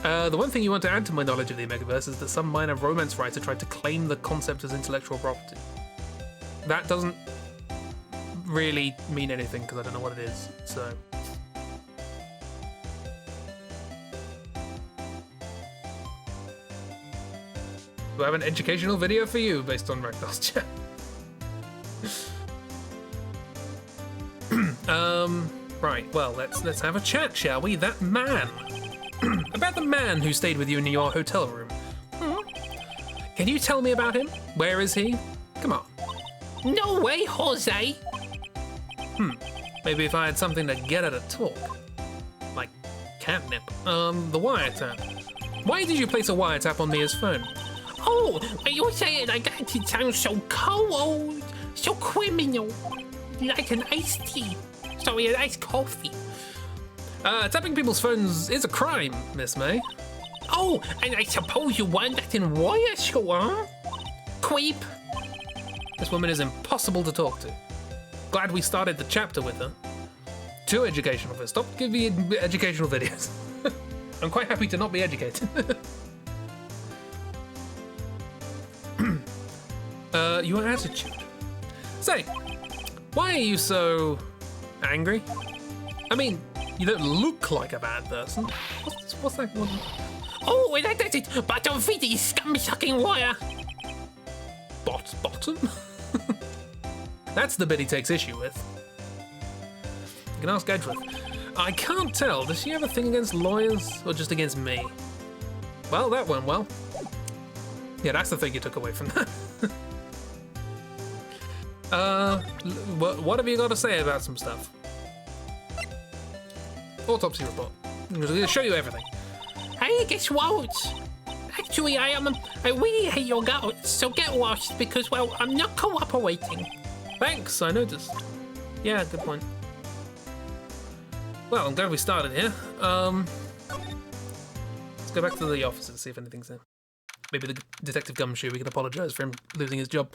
The one thing you want to add to my knowledge of the Omegaverse is that some minor romance writer tried to claim the concept as intellectual property. That doesn't really mean anything because I don't know what it is, so... Do I have an educational video for you based on Ragdoll's chat? Right, well, let's have a chat, shall we? That man. About the man who stayed with you in your hotel room. Can you tell me about him? Where is he? Come on.
No way, Jose.
Maybe if I had something to get at a talk. Like catnip. The wiretap. Why did you place a wiretap on Mia's phone?
Oh, when you say it like that, it sounds so cold, so criminal. Like an iced tea. Sorry, an iced coffee.
Tapping people's phones is a crime, Miss May.
Oh, and I suppose you learned that in wire school, huh? Creep.
This woman is impossible to talk to. Glad we started the chapter with her. Too educational for her. Stop giving me educational videos. I'm quite happy to not be educated. Your attitude. Say, why are you so angry? I mean, you don't look like a bad person. What's that one?
Oh, that's it. Bottom feety, scum-sucking wire.
Bottom? That's the bit he takes issue with. You can ask Edgeworth. I can't tell. Does she have a thing against lawyers or just against me? Well, that went well. Yeah, that's the thing you took away from that. What have you got to say about some stuff? Autopsy report. I'm going to show you everything.
Hey, guess what? Actually, I really hate your guts, so get lost because, well, I'm not cooperating.
Thanks, I noticed. Yeah, good point. Well, I'm glad we started here. Let's go back to the office and see if anything's there. Maybe the Detective Gumshoe, we can apologise for him losing his job.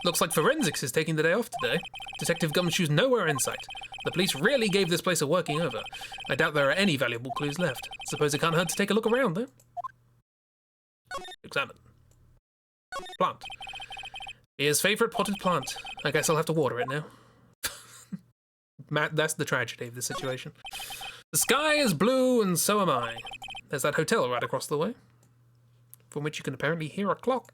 Looks like forensics is taking the day off today. Detective Gumshoe's nowhere in sight. The police really gave this place a working over. I doubt there are any valuable clues left. Suppose it can't hurt to take a look around, though. Examine. Plant. His favourite potted plant. I guess I'll have to water it now. Matt, that's the tragedy of this situation. The sky is blue and so am I. There's that hotel right across the way, from which you can apparently hear a clock.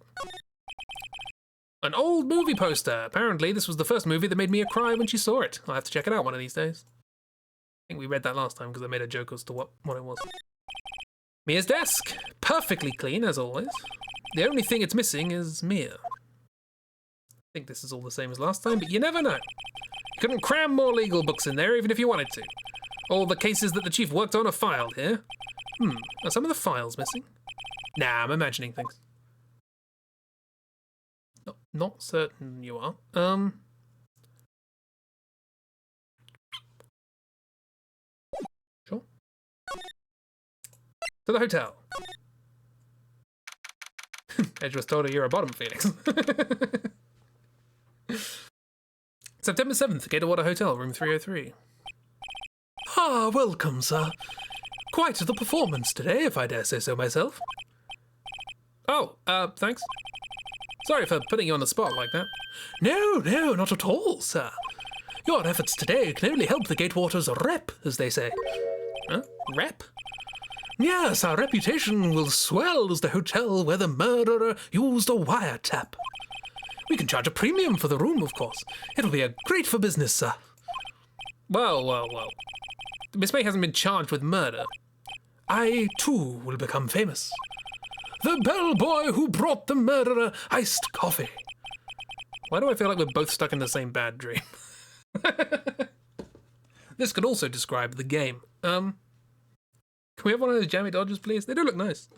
An old movie poster. Apparently this was the first movie that made Mia cry when she saw it. I'll have to check it out one of these days. I think we read that last time because I made a joke as to what it was. Mia's desk. Perfectly clean, as always. The only thing it's missing is Mia. I think this is all the same as last time, but you never know. You couldn't cram more legal books in there even if you wanted to. All the cases that the chief worked on are filed here. Are some of the files missing? Nah, I'm imagining things. Not certain you are. Sure. To the hotel. Edgeworth told her you're a bottom, Phoenix. September 7th, Gatorwater Hotel, room 303. Ah, welcome, sir. Quite the performance today, if I dare say so myself. Oh, thanks. Sorry for putting you on the spot like that.
No, not at all, sir. Your efforts today can only help the Gatewater's rep, as they say.
Huh? Rep?
Yes, our reputation will swell as the hotel where the murderer used a wiretap. We can charge a premium for the room, of course. It'll be great for business, sir.
Well. Miss May hasn't been charged with murder.
I, too, will become famous. The bellboy who brought the murderer iced coffee.
Why do I feel like we're both stuck in the same bad dream? This could also describe the game. Can we have one of those jammy dodgers, please? They do look nice.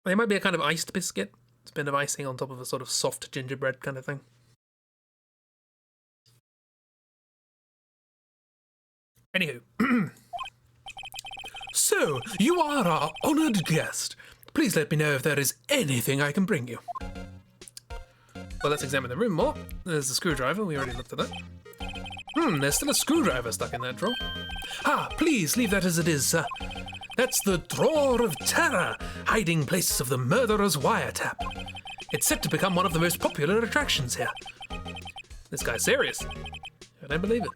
They might be a kind of iced biscuit. It's a bit of icing on top of a sort of soft gingerbread kind of thing. Anywho.
So, you are our honoured guest. Please let me know if there is anything I can bring you.
Well, let's examine the room more. There's the screwdriver. We already looked at that. There's still a screwdriver stuck in that drawer.
Please leave that as it is, sir. That's the Drawer of Terror, hiding place of the murderer's wiretap. It's set to become one of the most popular attractions here.
This guy's serious. I don't believe it.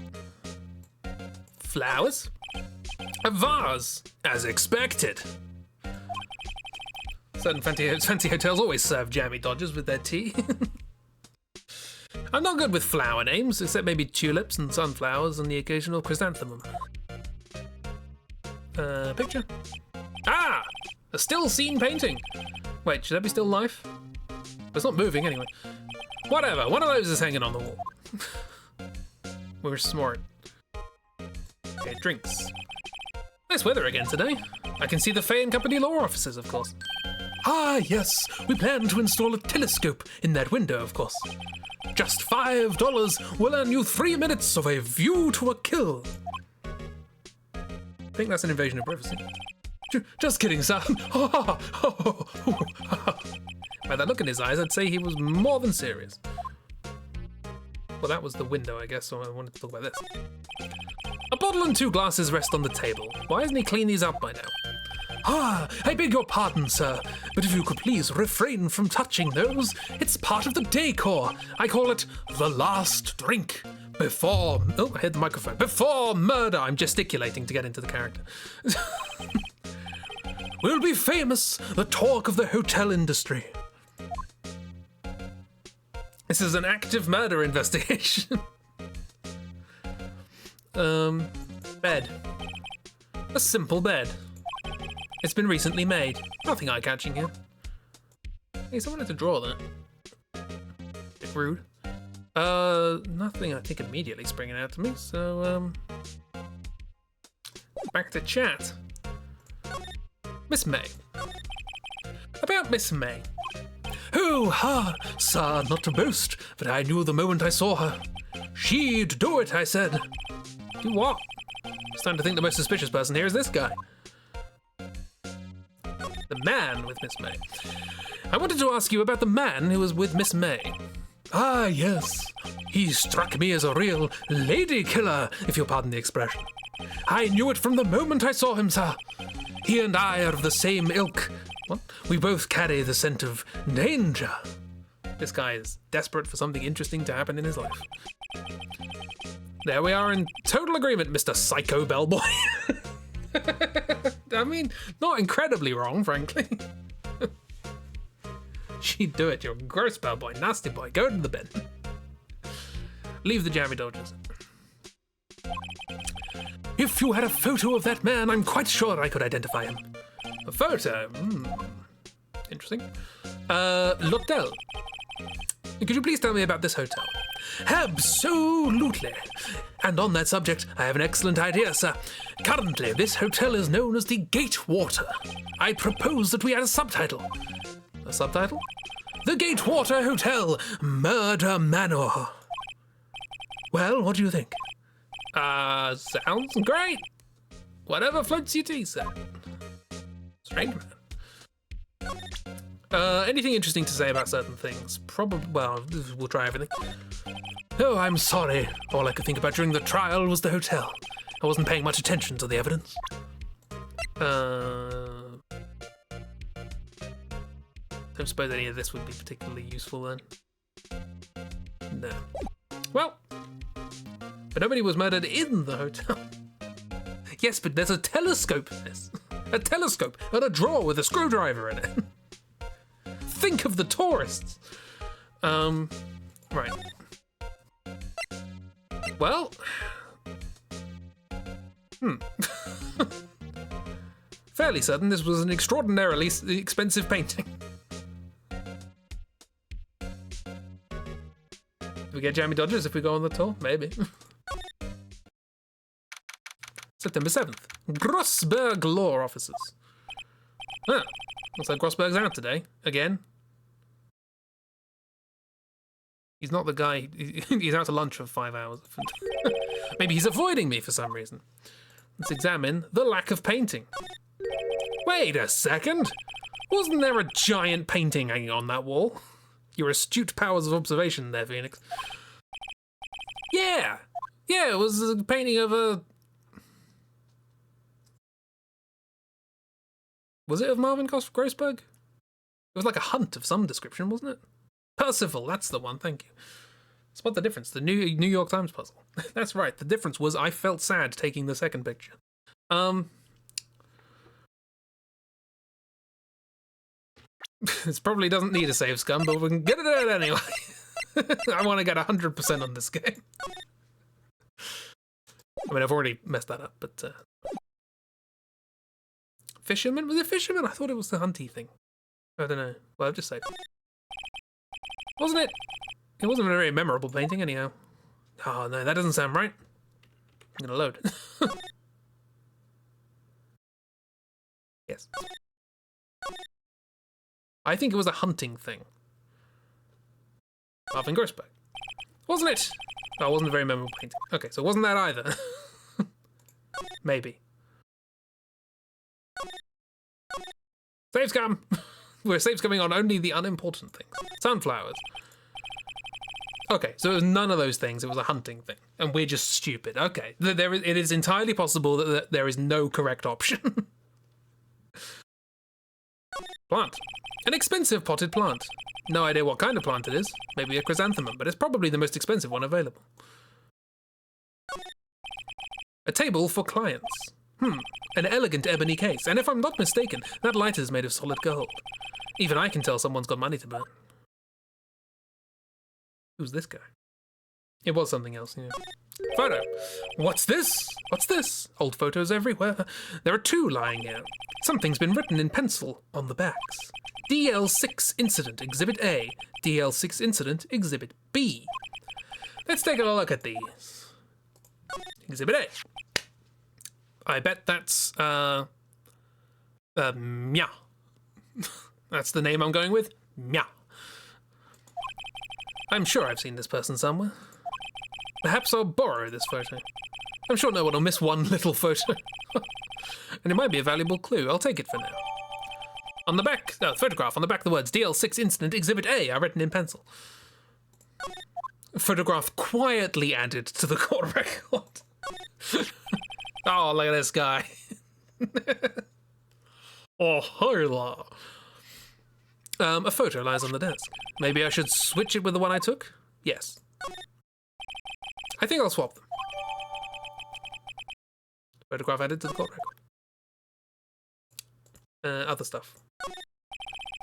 Flowers? A vase, as expected. Certain fancy hotels always serve jammy dodgers with their tea. I'm not good with flower names, except maybe tulips and sunflowers and the occasional chrysanthemum. Picture? A still scene painting. Wait, should that be still life? It's not moving anyway. Whatever, one of those is hanging on the wall. We're smart. Okay, drinks. Nice weather again today. I can see the Fay and Company law offices, of course.
Yes, we plan to install a telescope in that window, of course. Just $5 will earn you 3 minutes of a view to a kill.
I think that's an invasion of privacy.
Just kidding, sir.
By that look in his eyes, I'd say he was more than serious. Well, that was the window, I guess, so I wanted to talk about this. A bottle and 2 glasses rest on the table. Why hasn't he cleaned these up by now?
I beg your pardon, sir, but if you could please refrain from touching those, it's part of the decor. I call it the last drink. Before...
Oh, I hit the microphone. Before murder! I'm gesticulating to get into the character.
We'll be famous, the talk of the hotel industry.
This is an active murder investigation. Bed. A simple bed. It's been recently made. Nothing eye-catching here. Hey, someone had to draw that. Bit rude. Nothing I think immediately springing out to me, so, back to chat. Miss May. About Miss May.
Sir, not to boast, but I knew the moment I saw her. She'd do it, I said.
Do what? Starting to think the most suspicious person here is this guy. The man with Miss May. I wanted to ask you about the man who was with Miss May.
Yes. He struck me as a real lady killer, if you'll pardon the expression. I knew it from the moment I saw him, sir. He and I are of the same ilk.
What?
We both carry the scent of danger.
This guy is desperate for something interesting to happen in his life. There we are in total agreement, Mr. Psycho Bellboy. I mean, not incredibly wrong, frankly. She'd do it, you're a gross bellboy, nasty boy. Go to the bin. Leave the jammy dodgers.
If you had a photo of that man, I'm quite sure I could identify him.
A photo? Interesting. L'hotel. Could you please tell me about this hotel?
Absolutely. And on that subject, I have an excellent idea, sir. Currently, this hotel is known as the Gatewater. I propose that we add a subtitle.
A subtitle?
The Gatewater Hotel, Murder Manor. Well, what do you think?
Sounds great. Whatever floats your tea, sir. Strange man. Anything interesting to say about certain things? Probably, well, we'll try everything.
Oh, I'm sorry. All I could think about during the trial was the hotel. I wasn't paying much attention to the evidence.
don't suppose any of this would be particularly useful then. No. Well, but nobody was murdered in the hotel. Yes, but there's a telescope in this. A telescope and a drawer with a screwdriver in it. Think of the tourists. Right. Well. Fairly certain this was an extraordinarily expensive painting. Do we get Jammy Dodgers if we go on the tour? Maybe. September 7th. Grossberg Law Officers. Ah, looks like Grossberg's out today. Again. He's not the guy. He's out to lunch for 5 hours. Maybe he's avoiding me for some reason. Let's examine the lack of painting. Wait a second. Wasn't there a giant painting hanging on that wall? Your astute powers of observation there, Phoenix. Yeah. Yeah, it was a painting of a... Was it of Marvin Grossberg? It was like a hunt of some description, wasn't it? Percival, that's the one, thank you. Spot the difference, the New York Times puzzle. That's right, the difference was I felt sad taking the second picture. This probably doesn't need a save scum, but we can get it out anyway. I want to get 100% on this game. I mean, I've already messed that up, but... Fisherman? Was it Fisherman? I thought it was the hunty thing. I don't know. Well, I've just saved it. Wasn't it? It wasn't a very memorable painting, anyhow. Oh, no, that doesn't sound right. I'm gonna load. Yes. I think it was a hunting thing. Marvin Grossberg. Wasn't it? No, it wasn't a very memorable painting. Okay, so it wasn't that either. Maybe. Save scum! We're save scumming on only the unimportant things. Sunflowers. Okay, so it was none of those things. It was a hunting thing. And we're just stupid. Okay, it is entirely possible that there is no correct option. Plant. An expensive potted plant. No idea what kind of plant it is. Maybe a chrysanthemum, but it's probably the most expensive one available. A table for clients. An elegant ebony case. And if I'm not mistaken, that lighter is made of solid gold. Even I can tell someone's got money to burn. Who's this guy? It was something else, yeah. Photo. What's this? What's this? Old photos everywhere. There are 2 lying here. Something's been written in pencil on the backs. DL6 Incident, Exhibit A. DL6 Incident, Exhibit B. Let's take a look at these. Exhibit A. I bet that's, Mia. That's the name I'm going with. Mia. I'm sure I've seen this person somewhere. Perhaps I'll borrow this photo. I'm sure no one will miss one little photo. And it might be a valuable clue. I'll take it for now. On the back, photograph, on the back the words DL6 Incident Exhibit A are written in pencil. Photograph quietly added to the court record. Oh, look at this guy. Oh, hola. A photo lies on the desk. Maybe I should switch it with the one I took? Yes. I think I'll swap them. Photograph added to the court record. Other stuff.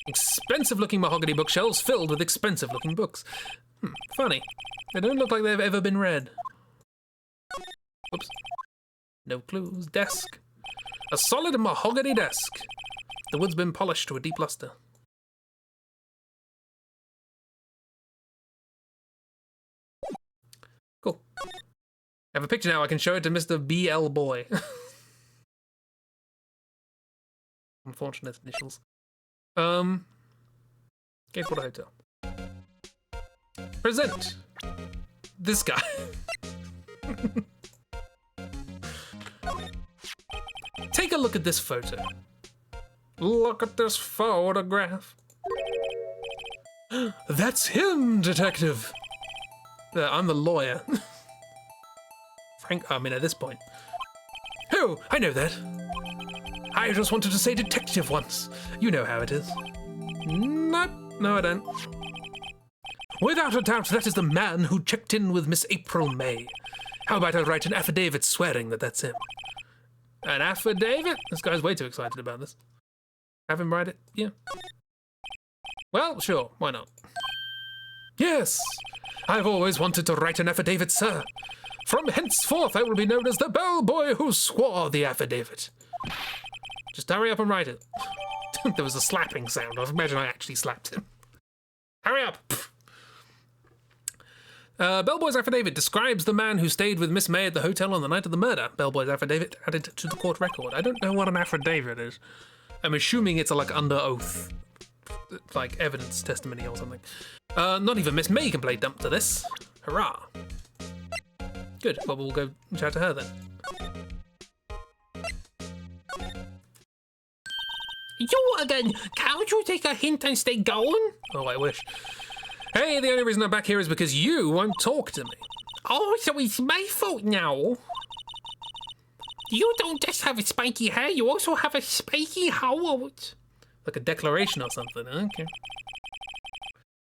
Expensive-looking mahogany bookshelves filled with expensive-looking books. Funny. They don't look like they've ever been read. Oops. No clues. Desk. A solid mahogany desk. The wood's been polished to a deep luster. Cool. I have a picture now. I can show it to Mr. BL Boy. Unfortunate initials. Gateway Hotel. Present. This guy. Take a look at this photo. Look at this photograph. That's him, detective. I'm the lawyer. Frank, I mean, at this point. Oh, I know that. I just wanted to say detective once. You know how it is. Nope, no I don't.
Without a doubt, that is the man who checked in with Miss April May. How about I write an affidavit swearing that that's him?
An affidavit? This guy's way too excited about this. Have him write it? Yeah. Well, sure, why not?
Yes, I've always wanted to write an affidavit, sir. From henceforth, I will be known as the bellboy who swore the affidavit.
Just hurry up and write it. There was a slapping sound. I imagine I actually slapped him. Hurry up! Bellboy's affidavit describes the man who stayed with Miss May at the hotel on the night of the murder. Bellboy's affidavit added to the court record. I don't know what an affidavit is. I'm assuming it's like under oath, like evidence testimony or something. Not even Miss May can play dump to this. Hurrah! Good. Well, we'll go chat to her then.
You again! Can't you take a hint and stay going?
Oh, I wish. Hey, the only reason I'm back here is because you won't talk to me.
Oh, so it's my fault now. You don't just have a spiky hair, you also have a spiky heart.
Like a declaration or something. Okay.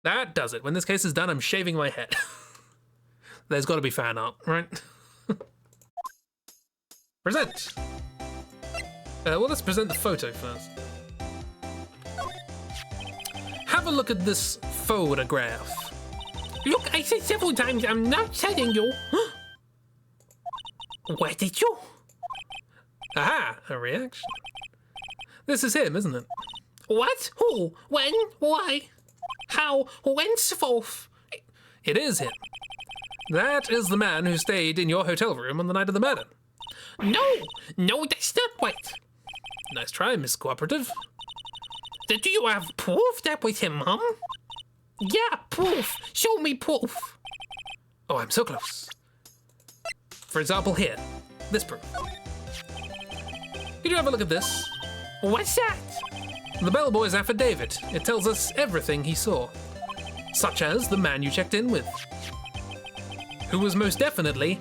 That does it. When this case is done, I'm shaving my head. There's got to be fan art, right? Present. Well, let's present the photo first. Have a look at this photograph.
Look, I said several times, I'm not telling you. Where did you?
Aha, a reaction. This is him, isn't it?
What? Who? When? Why? How? Whenceforth?
It is him. That is the man who stayed in your hotel room on the night of the murder.
No, that's not right.
Nice try, Miss Cooperative.
Do you have proof that was him, huh? Yeah, proof. Show me proof.
Oh, I'm so close. For example, here. This proof. Could you have a look at this?
What's that?
The bellboy's affidavit. It tells us everything he saw. Such as the man you checked in with. Who was most definitely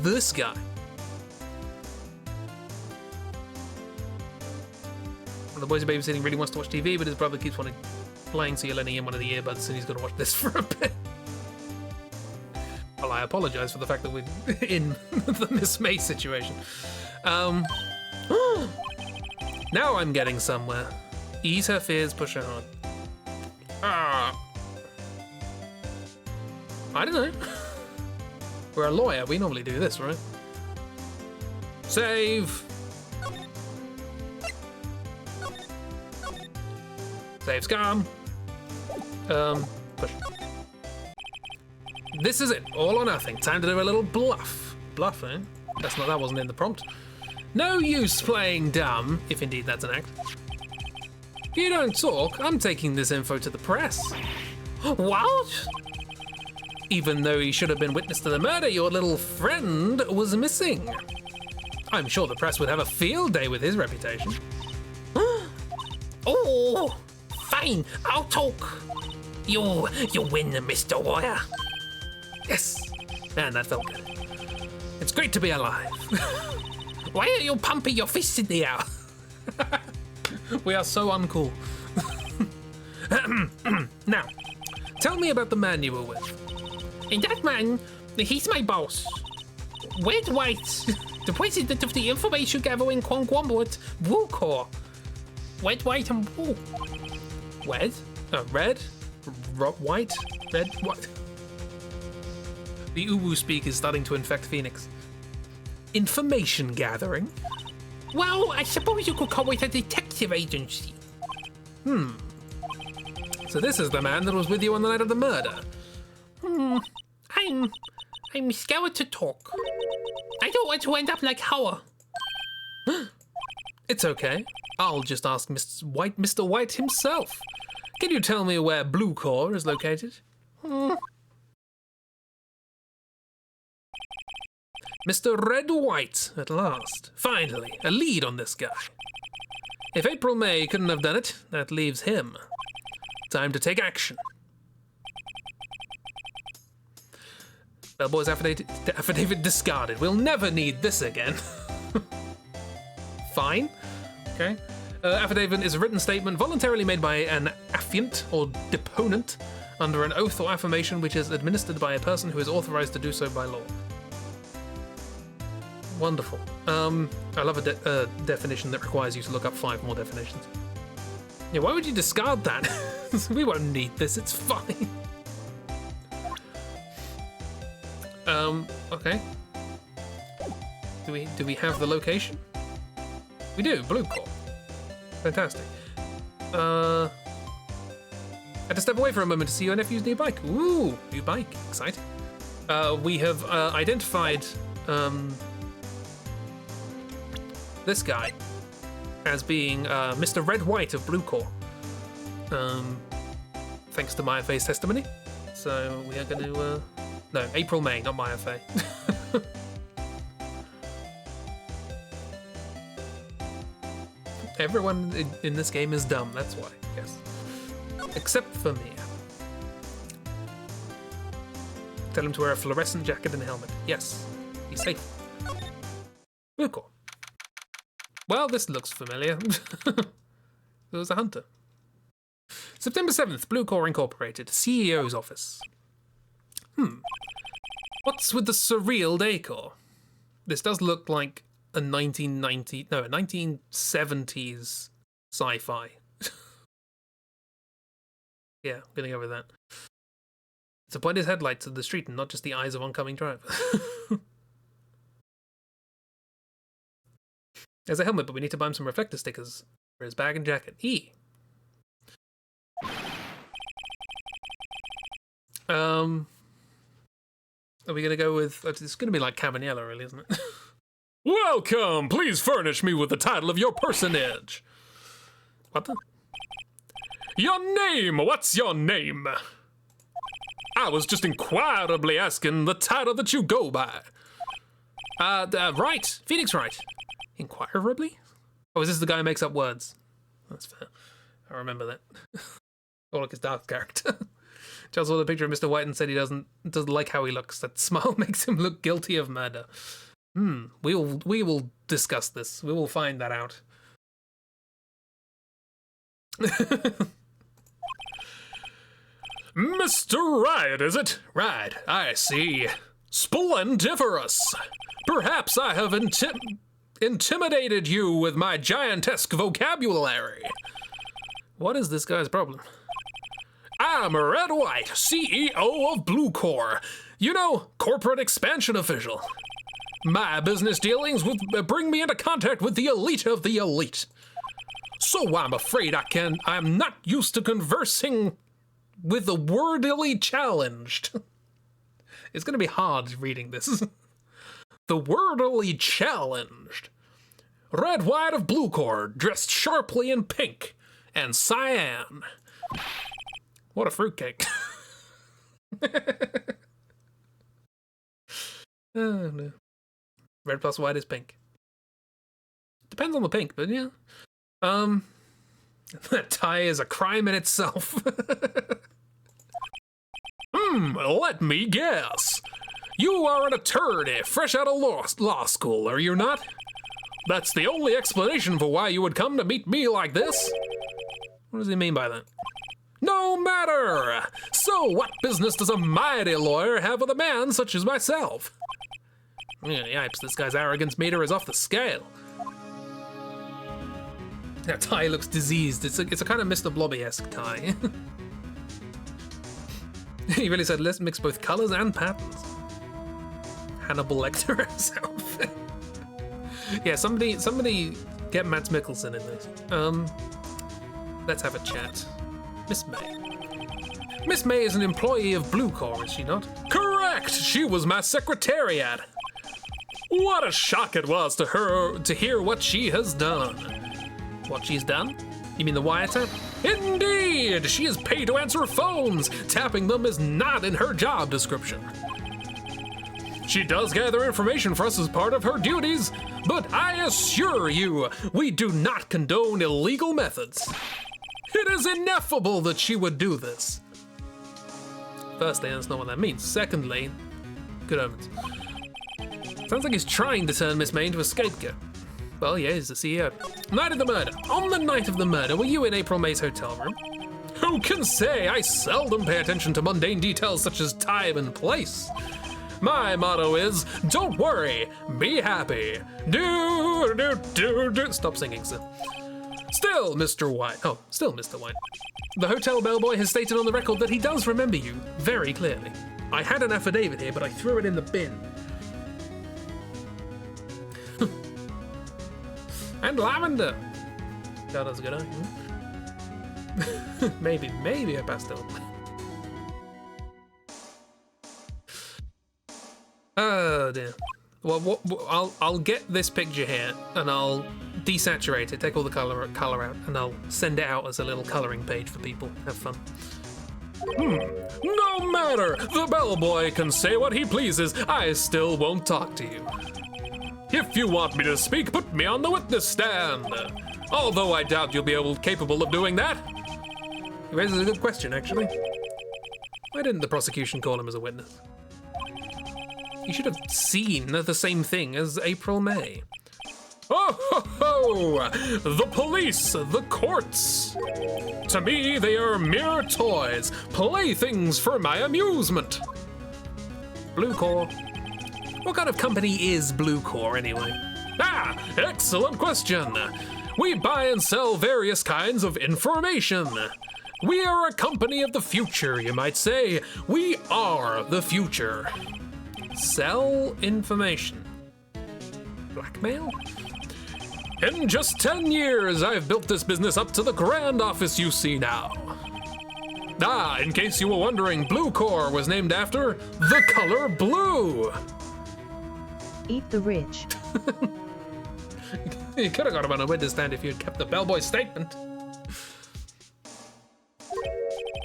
this guy. The boys are babysitting really wants to watch TV, but his brother keeps playing, so you're lending him one of the earbuds and he's going to watch this for a bit. Well, I apologise for the fact that we're in the Miss May situation. Now I'm getting somewhere. Ease her fears, push her hard. I don't know. We're a lawyer, we normally do this, right? Save. Save scum. Push. This is it, all or nothing. Time to do a little bluff. Bluff, eh? That wasn't in the prompt. No use playing dumb, if indeed that's an act. If you don't talk, I'm taking this info to the press.
What?
Even though he should have been witness to the murder, your little friend was missing. I'm sure the press would have a field day with his reputation.
Oh, fine, I'll talk. You win, Mr. Lawyer.
Yes, man, that felt good. It's great to be alive.
Why are you pumping your fists in the air?
We are so uncool. Now, tell me about the man you were with.
And that man, he's my boss. Wed Wright, the president of the information gathering conglomerate Woo Corps. Wed, White, and Woo.
Wed? Red? White? Red? What? The Uwu speak is starting to infect Phoenix. Information gathering?
Well, I suppose you could call it a detective agency.
So this is the man that was with you on the night of the murder.
I'm scared to talk. I don't want to end up like Howard.
It's okay. I'll just ask Mr. White himself. Can you tell me where Blue Corps is located? Mr. Red White, at last. Finally, a lead on this guy. If April May couldn't have done it, that leaves him. Time to take action. Bellboy's affidavit discarded. We'll never need this again. Fine. Okay. Affidavit is a written statement voluntarily made by an affiant or deponent under an oath or affirmation which is administered by a person who is authorized to do so by law. Wonderful. I love a definition that requires you to look up 5 more definitions. Yeah, why would you discard that? We won't need this, it's fine. Okay. Do we have the location? We do, Blue Core. Fantastic. I had to step away for a moment to see your nephew's new bike. Ooh, new bike, exciting. We have identified this guy as being Mr. Red White of Blue Core. Thanks to Maya Fey's testimony. So we are going to... no, April May, not Maya Fey. Everyone in this game is dumb, that's why, yes. Except for me. Tell him to wear a fluorescent jacket and helmet. Yes, he's safe. Blue Core. Well, this looks familiar. There was a hunter. September 7th, Blue Core Incorporated, CEO's office. What's with the surreal decor? This does look like a 1970s sci-fi. Yeah, I'm gonna go with that. To point his headlights at the street and not just the eyes of oncoming driver. There's a helmet, but we need to buy him some reflector stickers for his bag and jacket. Are we gonna go with... It's gonna be like Cabanella, really, isn't it?
Welcome! Please furnish me with the title of your personage.
What the?
Your name! What's your name? I was just inquirably asking the title that you go by.
Wright. Phoenix Wright. Inquirably? Oh, is this the guy who makes up words? That's fair. I remember that. Oh, look, his dark character. Just saw the picture of Mr. White and said he doesn't like how he looks. That smile makes him look guilty of murder. We will discuss this. We will find that out.
Mr. Wright, is it?
Right, I see.
Splendiferous! Perhaps I have intimidated you with my giantesque vocabulary.
What is this guy's problem?
I'm Red White, CEO of Blue Core. You know, corporate expansion official. My business dealings bring me into contact with the elite of the elite. So I'm afraid I'm not used to conversing with the wordily challenged.
It's going to be hard reading this.
The wordily challenged. Red White of Blue Core, dressed sharply in pink and cyan.
What a fruitcake. Oh, no. Red plus white is pink. Depends on the pink, but yeah. That tie is a crime in itself.
Let me guess. You are an attorney fresh out of law school, are you not? That's the only explanation for why you would come to meet me like this?
What does he mean by that?
No matter! So what business does a mighty lawyer have with a man such as myself?
Yeah, yipes, this guy's arrogance meter is off the scale. That tie looks diseased. It's a kind of Mr. Blobby-esque tie. He really said, let's mix both colors and patterns. Hannibal Lecter's outfit. Yeah, somebody get Matt Mikkelsen in this. Let's have a chat. Miss May. Miss May is an employee of Blue Core, is she not?
Correct! She was my secretariat. What a shock it was to her to hear what she has done.
What she's done? You mean the wiretap?
Indeed! She is paid to answer phones. Tapping them is not in her job description. She does gather information for us as part of her duties, but I assure you, we do not condone illegal methods. It is ineffable that she would do this.
Firstly, that's not what that means. Secondly, good omens. Sounds like he's trying to turn Miss May into a scapegoat. Well, yeah, he's the CEO. Night of the murder. On the night of the murder, were you in April May's hotel room? Who can say? I seldom pay attention to mundane details such as time and place. My motto is, don't worry, be happy. Stop singing, sir. Still, Mr. White. Oh, still, Mr. White. The hotel bellboy has stated on the record that he does remember you very clearly. I had an affidavit here, but I threw it in the bin. And lavender. That was a good idea. maybe a pastel. Oh dear. Well, I'll get this picture here and I'll desaturate it, take all the color out, and I'll send it out as a little coloring page for people. Have fun.
No matter. The bellboy can say what he pleases. I still won't talk to you. If you want me to speak, put me on the witness stand. Although I doubt you'll be capable of doing that.
He raises a good question, actually. Why didn't the prosecution call him as a witness? You should have seen the same thing as April May.
Oh ho ho! The police, the courts. To me, they are mere toys, playthings for my amusement.
Blue Core. What kind of company is Blue Core, anyway?
Ah, excellent question. We buy and sell various kinds of information. We are a company of the future, you might say. We are the future.
Sell information. Blackmail?
In just 10 years, I've built this business up to the grand office you see now. Ah, in case you were wondering, Blue Core was named after the color blue.
Eat the rich.
You could have got him on a witness stand if you had kept the bellboy statement.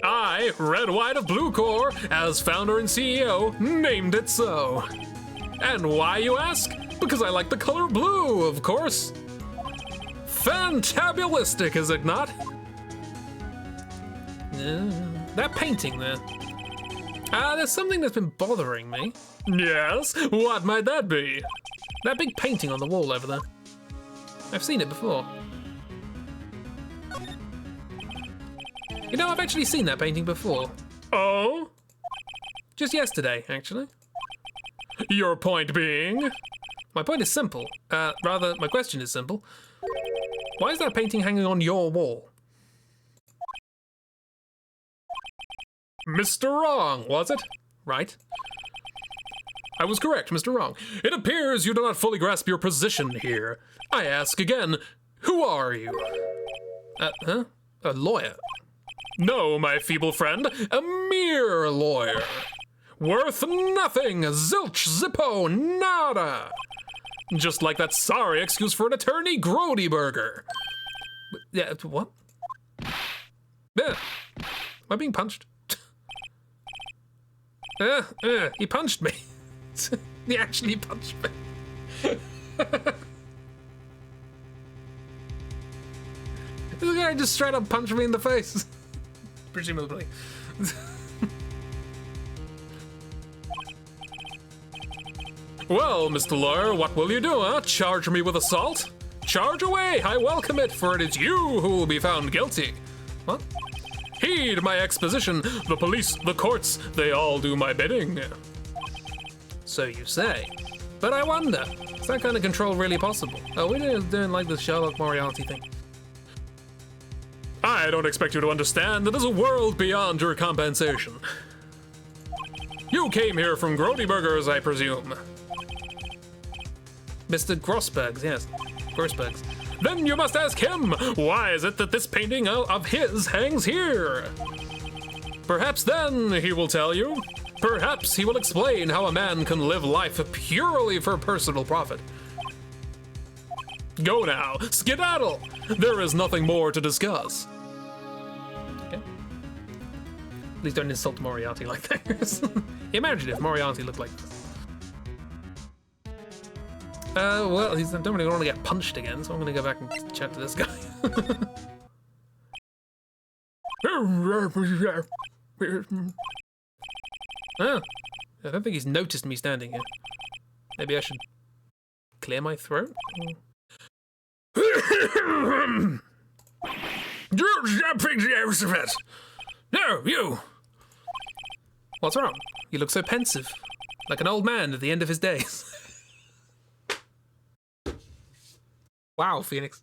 I, Red White of Blue Core, as founder and CEO, named it so. And why, you ask? Because I like the color blue, of course. Fantabulistic, is it not?
That painting there. There's something that's been bothering me.
Yes? What might that be?
That big painting on the wall over there. I've seen it before. You know, I've actually seen that painting before.
Oh?
Just yesterday, actually.
Your point being?
My point is simple. Rather, my question is simple. Why is that painting hanging on your wall?
Mr. Wrong, was it?
Right.
I was correct, Mr. Wrong. It appears you do not fully grasp your position here. I ask again, who are you?
A lawyer.
No, my feeble friend, a mere lawyer. Worth nothing, zilch, zippo, nada. Just like that sorry excuse for an attorney, Grody Burger.
Yeah, what? Yeah. Am I being punched? He punched me. He actually punched me. This guy just straight up punched me in the face. Presumably.
Well, Mr. Lawyer, what will you do, huh? Charge me with assault? Charge away, I welcome it, for it is you who will be found guilty.
What?
Heed my exposition. The police, the courts, they all do my bidding.
So you say. But I wonder, is that kind of control really possible? Are we doing like the Sherlock Moriarty thing?
I don't expect you to understand that there's a world beyond your compensation. You came here from Grody Burgers, I presume.
Mr. Grossberg's, yes. Grossberg's.
Then you must ask him, why is it that this painting of his hangs here? Perhaps then he will tell you. Perhaps he will explain how a man can live life purely for personal profit. Go now, skedaddle. There is nothing more to discuss.
Okay. Please don't insult Moriarty like that. Imagine if Moriarty looked like this. Well, I don't really want to get punched again, so I'm going to go back and chat to this guy. I don't think he's noticed me standing here. Maybe I should clear my throat?
No, you!
What's wrong? You look so pensive, like an old man at the end of his days. Wow, Phoenix.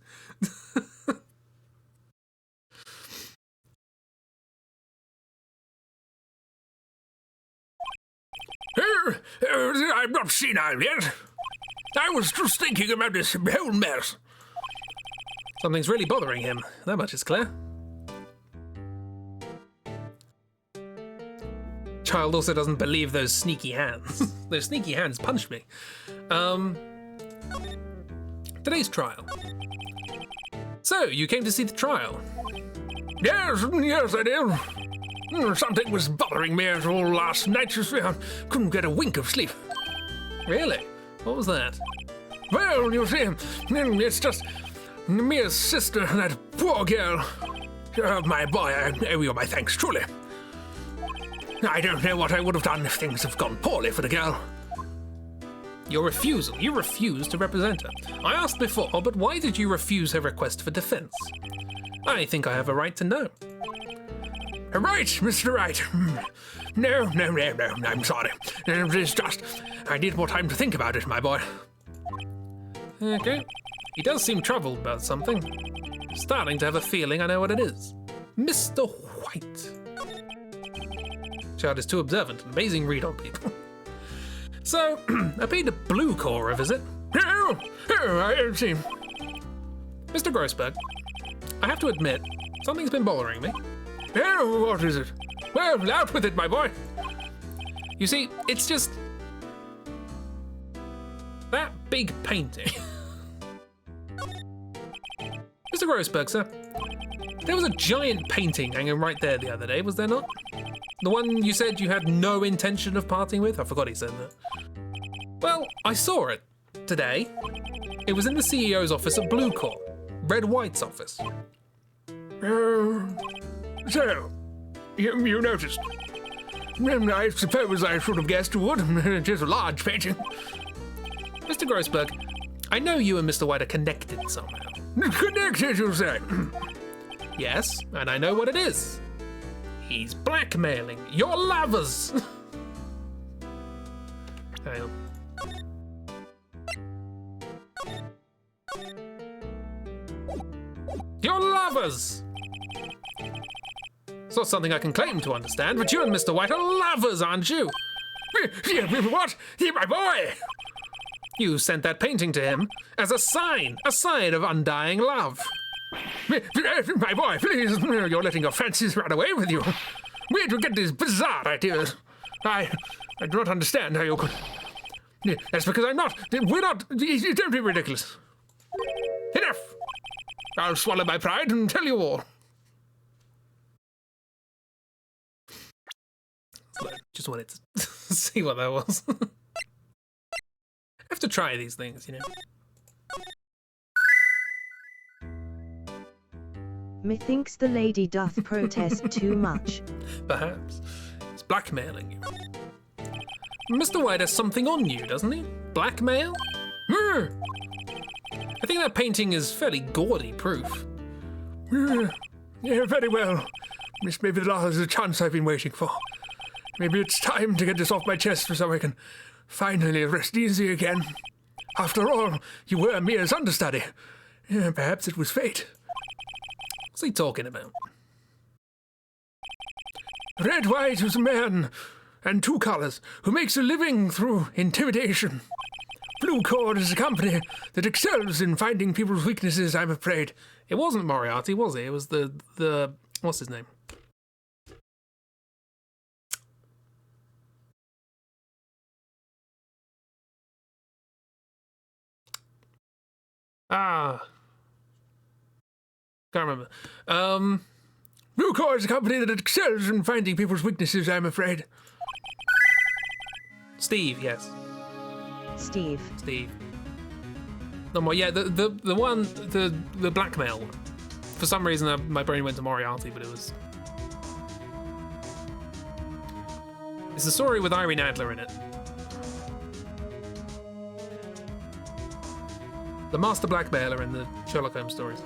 I'm not senile yet. I was just thinking about this whole mess.
Something's really bothering him. That much is clear. Child also doesn't believe those sneaky hands. Those sneaky hands punched me. Today's trial. So, you came to see the trial?
Yes, I did. Something was bothering me all last night. I couldn't get a wink of sleep.
Really? What was that?
Well, you see, it's just Mia's sister, that poor girl. My boy, I owe you my thanks, truly. I don't know what I would have done if things have gone poorly for the girl.
Your refusal. You refused to represent her. I asked before, but why did you refuse her request for defense? I think I have a right to know.
Right, Mr. Wright. No, I'm sorry. It's just, I need more time to think about it, my boy.
Okay. He does seem troubled about something. Starting to have a feeling I know what it is. Mr. White. Child is too observant. Amazing read on people. So, I paid a Blue Corps a visit.
Oh, I see.
Mr. Grossberg, I have to admit, something's been bothering me.
Oh, what is it? Well, out with it, my boy.
You see, it's just... that big painting. Mr. Grossberg, sir, there was a giant painting hanging right there the other day, was there not? The one you said you had no intention of parting with? I forgot he said that. Well, I saw it today. It was in the CEO's office at Blue Corps, Red White's office.
So, you noticed. I suppose I should have guessed you would. It is a large painting.
Mr. Grossberg, I know you and Mr. White are connected somehow.
Connected, you say?
Yes, and I know what it is. He's blackmailing your lovers. Hang on. Your lovers! It's not something I can claim to understand, but you and Mr. White are lovers, aren't you?
What? My boy!
You sent that painting to him as a sign of undying love.
My boy, please, you're letting your fancies run away with you. Where do you get these bizarre ideas? I do not understand how you could... That's because I'm not... We're not... Don't be ridiculous. Enough! I'll swallow my pride and tell you all.
Just wanted to see what that was. I have to try these things, you know.
Methinks the lady doth protest too much.
Perhaps. He's blackmailing you. Mr. White has something on you, doesn't he? Blackmail? I think that painting is fairly gaudy proof.
Yeah, very well. This may be the last chance I've been waiting for. Maybe it's time to get this off my chest so I can finally rest easy again. After all, you were Mia's understudy. Perhaps it was fate.
What's he talking about?
Red White is a man, and two colors, who makes a living through intimidation. Blue Cord is a company that excels in finding people's weaknesses, I'm afraid.
It wasn't Moriarty, was it? It was the what's his name? Can't remember.
Blue Cord is a company that excels in finding people's weaknesses, I'm afraid.
Steve, yes.
Steve.
No more. Yeah, the one, the blackmail one. For some reason, my brain went to Moriarty, but it was. It's a story with Irene Adler in it. The master blackmailer and the Sherlock Holmes stories.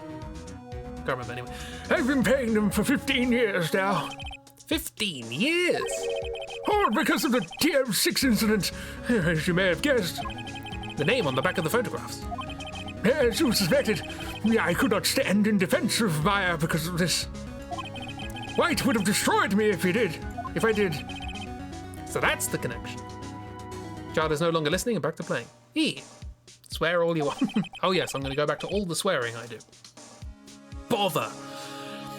Can't remember anyway.
I've been paying them for 15 years now.
15 years?
All because of the TM6 incident, as you may have guessed.
The name on the back of the photographs.
As you suspected, I could not stand in defense of Maya because of this. Wright would have destroyed me if I did.
So that's the connection. Child is no longer listening and back to playing. Swear all you want. Oh yes, I'm going to go back to all the swearing I do. Bother.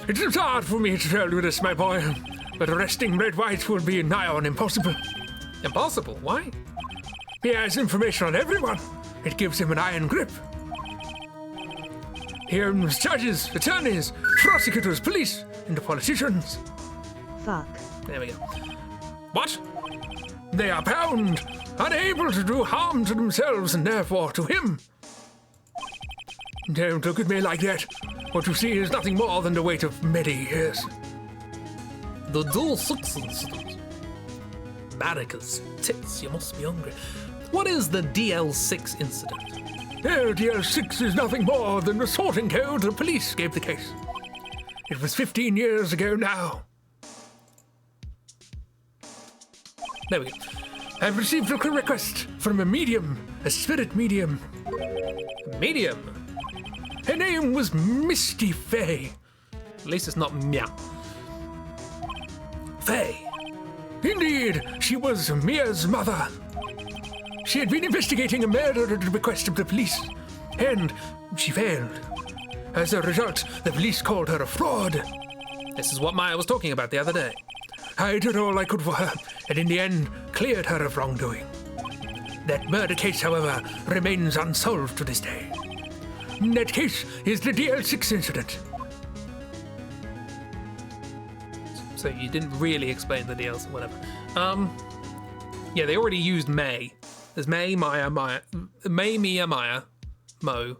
It is hard for me to tell you this, my boy, but arresting Red White would be nigh on impossible.
Impossible? Why?
He has information on everyone. It gives him an iron grip. He owns judges, attorneys, prosecutors, police, and politicians.
Fuck.
There we go.
What? They are bound, unable to do harm to themselves and therefore to him. Don't look at me like that. What you see is nothing more than the weight of many years.
The dual 6 incident. Marika's tits, you must be hungry. What is the DL6 incident?
DL6 is nothing more than the sorting code the police gave the case. It was 15 years ago now.
There we go.
I've received a request from a medium, a spirit medium.
Medium.
Her name was Misty Fay.
At least it's not Mia. Faye.
Indeed, she was Mia's mother. She had been investigating a murder at the request of the police, and she failed. As a result, the police called her a fraud.
This is what Maya was talking about the other day.
I did all I could for her, and in the end, cleared her of wrongdoing. That murder case, however, remains unsolved to this day. That case is the DL6 incident.
So you didn't really explain the deals, whatever. Yeah, they already used May. There's May, Maya, May, Mia, Maya, Mo.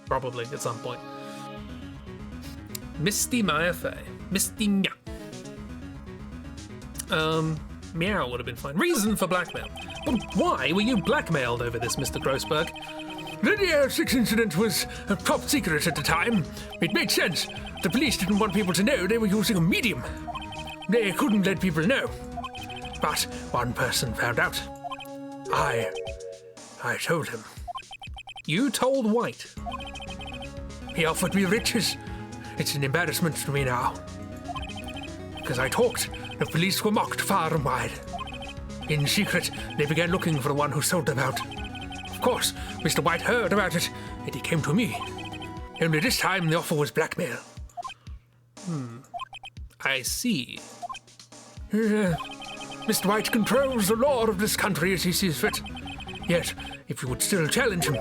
Probably at some point. Misty Maya Faye. Misty Mia. Meow would have been fine. Reason for blackmail. But why were you blackmailed over this, Mr. Grossberg?
The DL6 incident was a top secret at the time. It made sense. The police didn't want people to know they were using a medium. They couldn't let people know. But one person found out. I told him.
You told White?
He offered me riches. It's an embarrassment to me now. Because I talked, the police were mocked far and wide. In secret, they began looking for the one who sold them out. Of course, Mr. White heard about it, and he came to me. Only this time, the offer was blackmail.
I see.
Mr. White controls the law of this country as he sees fit. Yet, if you would still challenge him,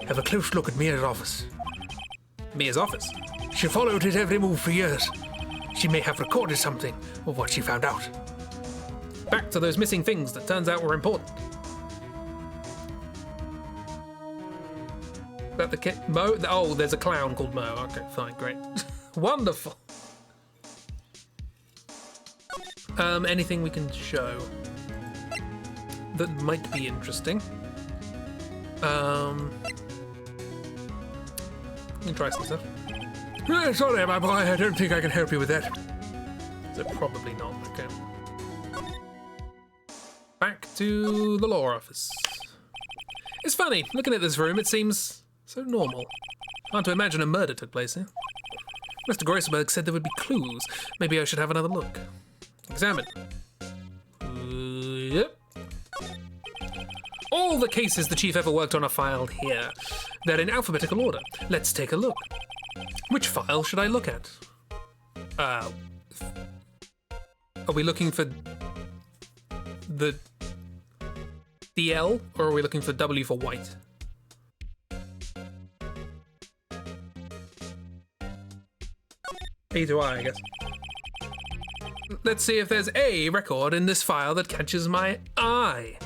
have a close look at Mia's office.
Mia's office?
She followed his every move for years. She may have recorded something of what she found out.
Back to those missing things that turns out were important. Is that the kid? Mo? Oh, there's a clown called Mo. Okay, fine, great. Wonderful. Anything we can show that might be interesting? You can try some stuff.
Sorry, my boy, I don't think I can help you with that.
So probably not. Okay. Back to the law office. It's funny, looking at this room, it seems so normal. Hard to imagine a murder took place here. Mr. Grossberg said there would be clues. Maybe I should have another look. Examine. Yep. All the cases the chief ever worked on are filed here. They're in alphabetical order. Let's take a look. Which file should I look at? Are we looking for the DL, or are we looking for W for White? A to I guess. Let's see if there's a record in this file that catches my eye.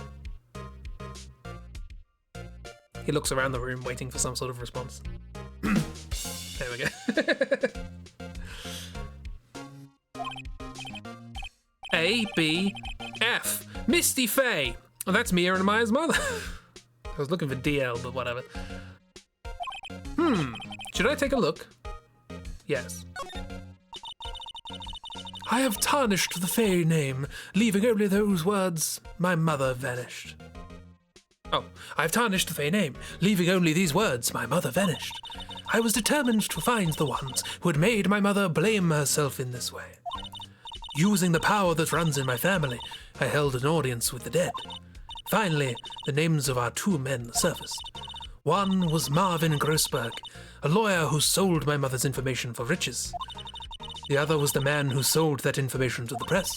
He looks around the room waiting for some sort of response. There we go. A, B, F. Misty Fay. Oh, that's Mia and Maya's mother. I was looking for DL, but whatever. Should I take a look? Yes.
I have tarnished the Fey name, leaving only those words, my mother vanished.
Oh,
I have tarnished the Fey name, leaving only these words, my mother vanished. I was determined to find the ones who had made my mother blame herself in this way. Using the power that runs in my family, I held an audience with the dead. Finally, the names of our 2 men surfaced. One was Marvin Grossberg, a lawyer who sold my mother's information for riches. The other was the man who sold that information to the press.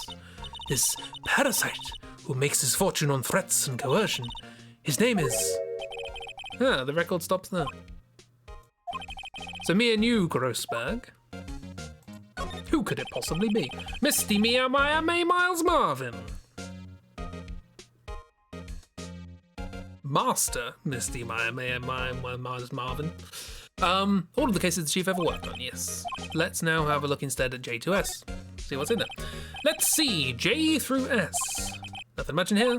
This parasite who makes his fortune on threats and coercion. His name is...
Ah, the record stops there. So me and you, Grossberg. Who could it possibly be? Misty Mia Maya May Miles Marvin. Master Misty Maya May Miles Marvin. All of the cases the chief ever worked on, yes. Let's now have a look instead at J to S. See what's in there. Let's see, J through S. Nothing much in here.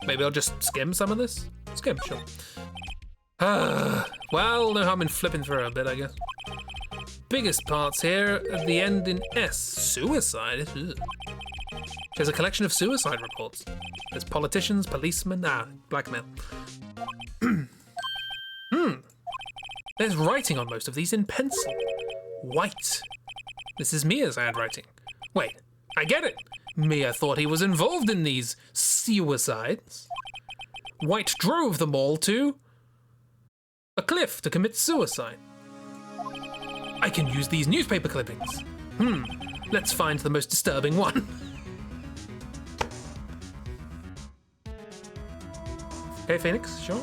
Maybe I'll just skim some of this. Skim, sure. Well, no harm in flipping through a bit, I guess. Biggest parts here at the end in S. Suicide? Ugh. There's a collection of suicide reports. There's politicians, policemen, blackmail. There's writing on most of these in pencil. White. This is Mia's handwriting. Wait, I get it. Mia thought he was involved in these suicides. White drove them all to a cliff to commit suicide. I can use these newspaper clippings. Let's find the most disturbing one. Okay, Phoenix, sure.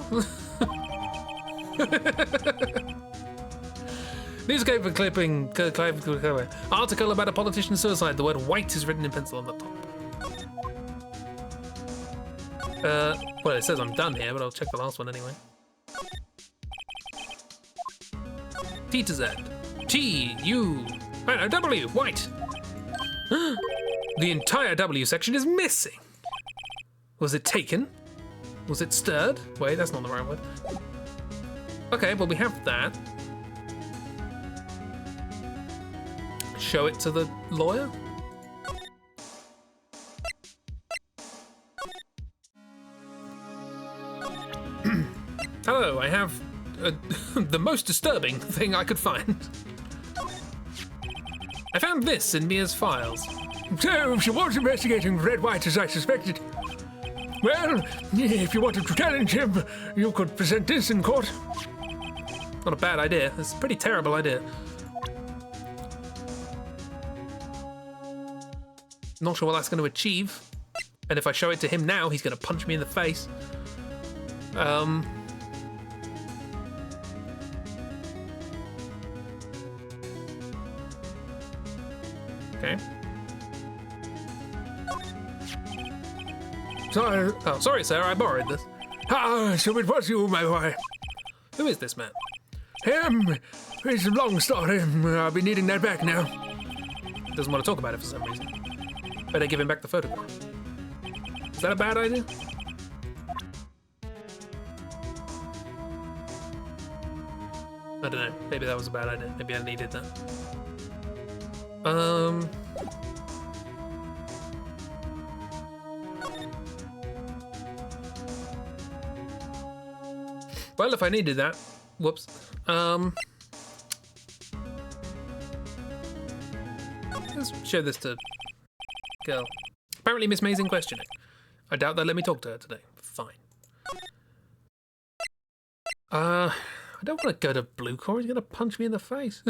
Newspaper clipping, article about a politician's suicide. The word white is written in pencil on the top. Well, it says I'm done here, but I'll check the last one anyway. T to Z. T, U, no, W, white. The entire W section is missing. Was it taken? Was it stirred? Wait, that's not the right word. Okay, well, we have that. Show it to the lawyer. Hello, I have the most disturbing thing I could find. I found this in Mia's files.
So, she was investigating Red White as I suspected. Well, if you wanted to challenge him, you could present this in court.
Not a bad idea. It's a pretty terrible idea. Not sure what that's going to achieve. And if I show it to him now, he's going to punch me in the face. Okay. Sorry, sir, I borrowed this.
So it was you, my boy.
Who is this man?
It's a long story. I'll be needing that back now.
Doesn't want to talk about it for some reason. Better give him back the photograph. Is that a bad idea? I don't know. Maybe that was a bad idea. Maybe I needed that. Well, if I needed that, whoops. Let's show this to girl. Apparently Miss May's in questioning. I doubt they'll let me talk to her today. Fine. I don't want to go to Blue Core. He's gonna punch me in the face.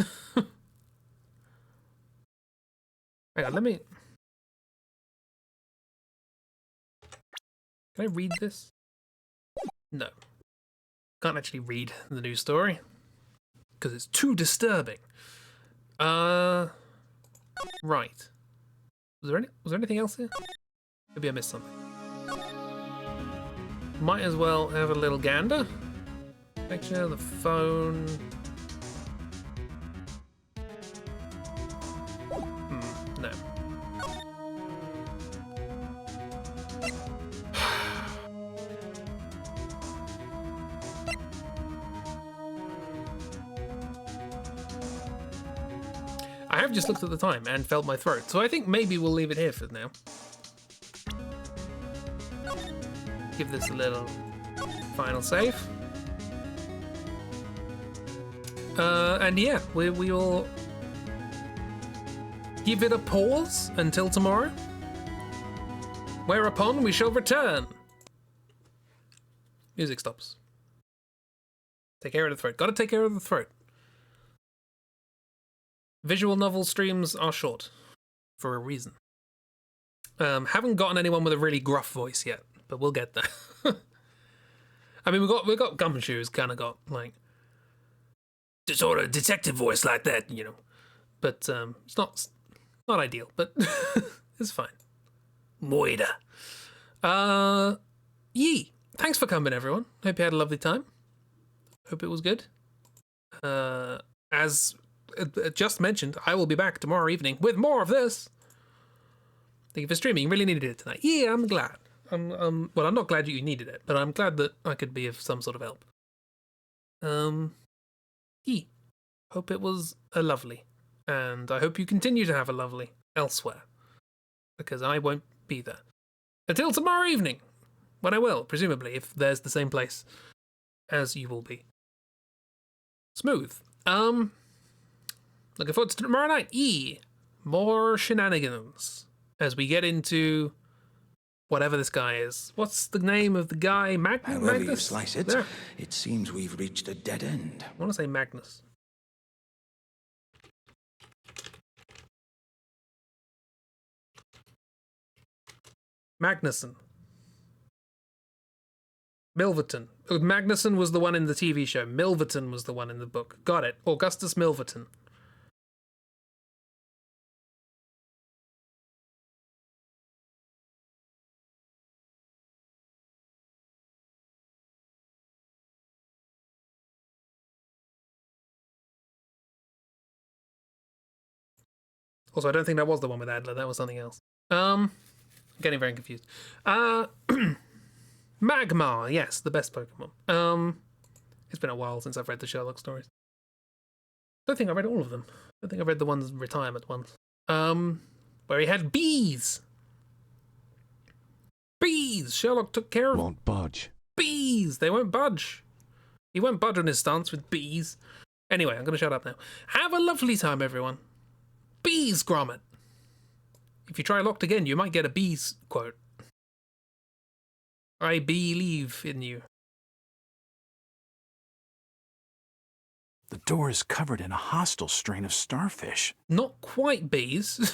Hang on, let me... Can I read this? No. Can't actually read the news story because it's too disturbing. Right. Was there anything else here? Maybe I missed something. Might as well have a little gander. Picture, the phone. No. have just looked at the time and felt my throat, so I think maybe we'll leave it here for now. Give this a little final save. And yeah, we will give it a pause until tomorrow, whereupon we shall return. Music stops. Take care of the throat. Gotta take care of the throat. Visual novel streams are short for a reason. Haven't gotten anyone with a really gruff voice yet, but we'll get there. I mean, we got Gumshoe's kind of got like sort of detective voice like that, you know. But it's not ideal, but it's fine. Moida. Yee. Thanks for coming, everyone. Hope you had a lovely time. Hope it was good. As just mentioned, I will be back tomorrow evening with more of this. Thank you for streaming. Really needed it tonight. Yeah, I'm glad. Well, I'm not glad you needed it, but I'm glad that I could be of some sort of help. Hope it was a lovely, and I hope you continue to have a lovely elsewhere, because I won't be there until tomorrow evening, when I will, presumably, if there's the same place as you will be. Smooth. Looking forward to tomorrow night. More shenanigans as we get into whatever this guy is. What's the name of the guy?
However you
Magnus?
slice it,
There.
it seems we've reached a dead end.
I want to say Magnus. Magnuson. Milverton. Oh, Magnuson was the one in the TV show. Milverton was the one in the book. Got it. Augustus Milverton. Also, I don't think that was the one with Adler. That was something else. Getting very confused. Magmar, yes, the best Pokemon. It's been a while since I've read the Sherlock stories. I don't think I read all of them. I don't think I read the ones retirement ones. Where he had bees. Bees! Sherlock took care of
Won't budge.
bees. They won't budge. He won't budge on his stance with bees. Anyway, I'm going to shut up now. Have a lovely time, everyone. Bees, Grommet. If you try locked again, you might get a bees quote. I believe in you.
The door is covered in a hostile strain of starfish.
Not quite bees.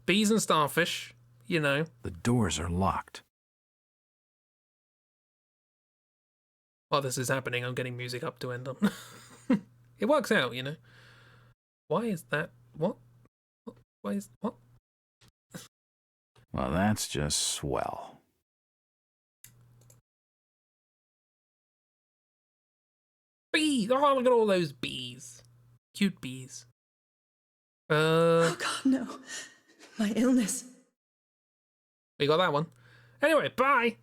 Bees and starfish, you know.
The doors are locked.
While this is happening, I'm getting music up to end on. It works out, you know. Why is that? What? Why is... What?
Well, that's just swell.
Bees! Oh, look at all those bees. Cute bees.
Oh God, no. My illness.
We got that one. Anyway, bye!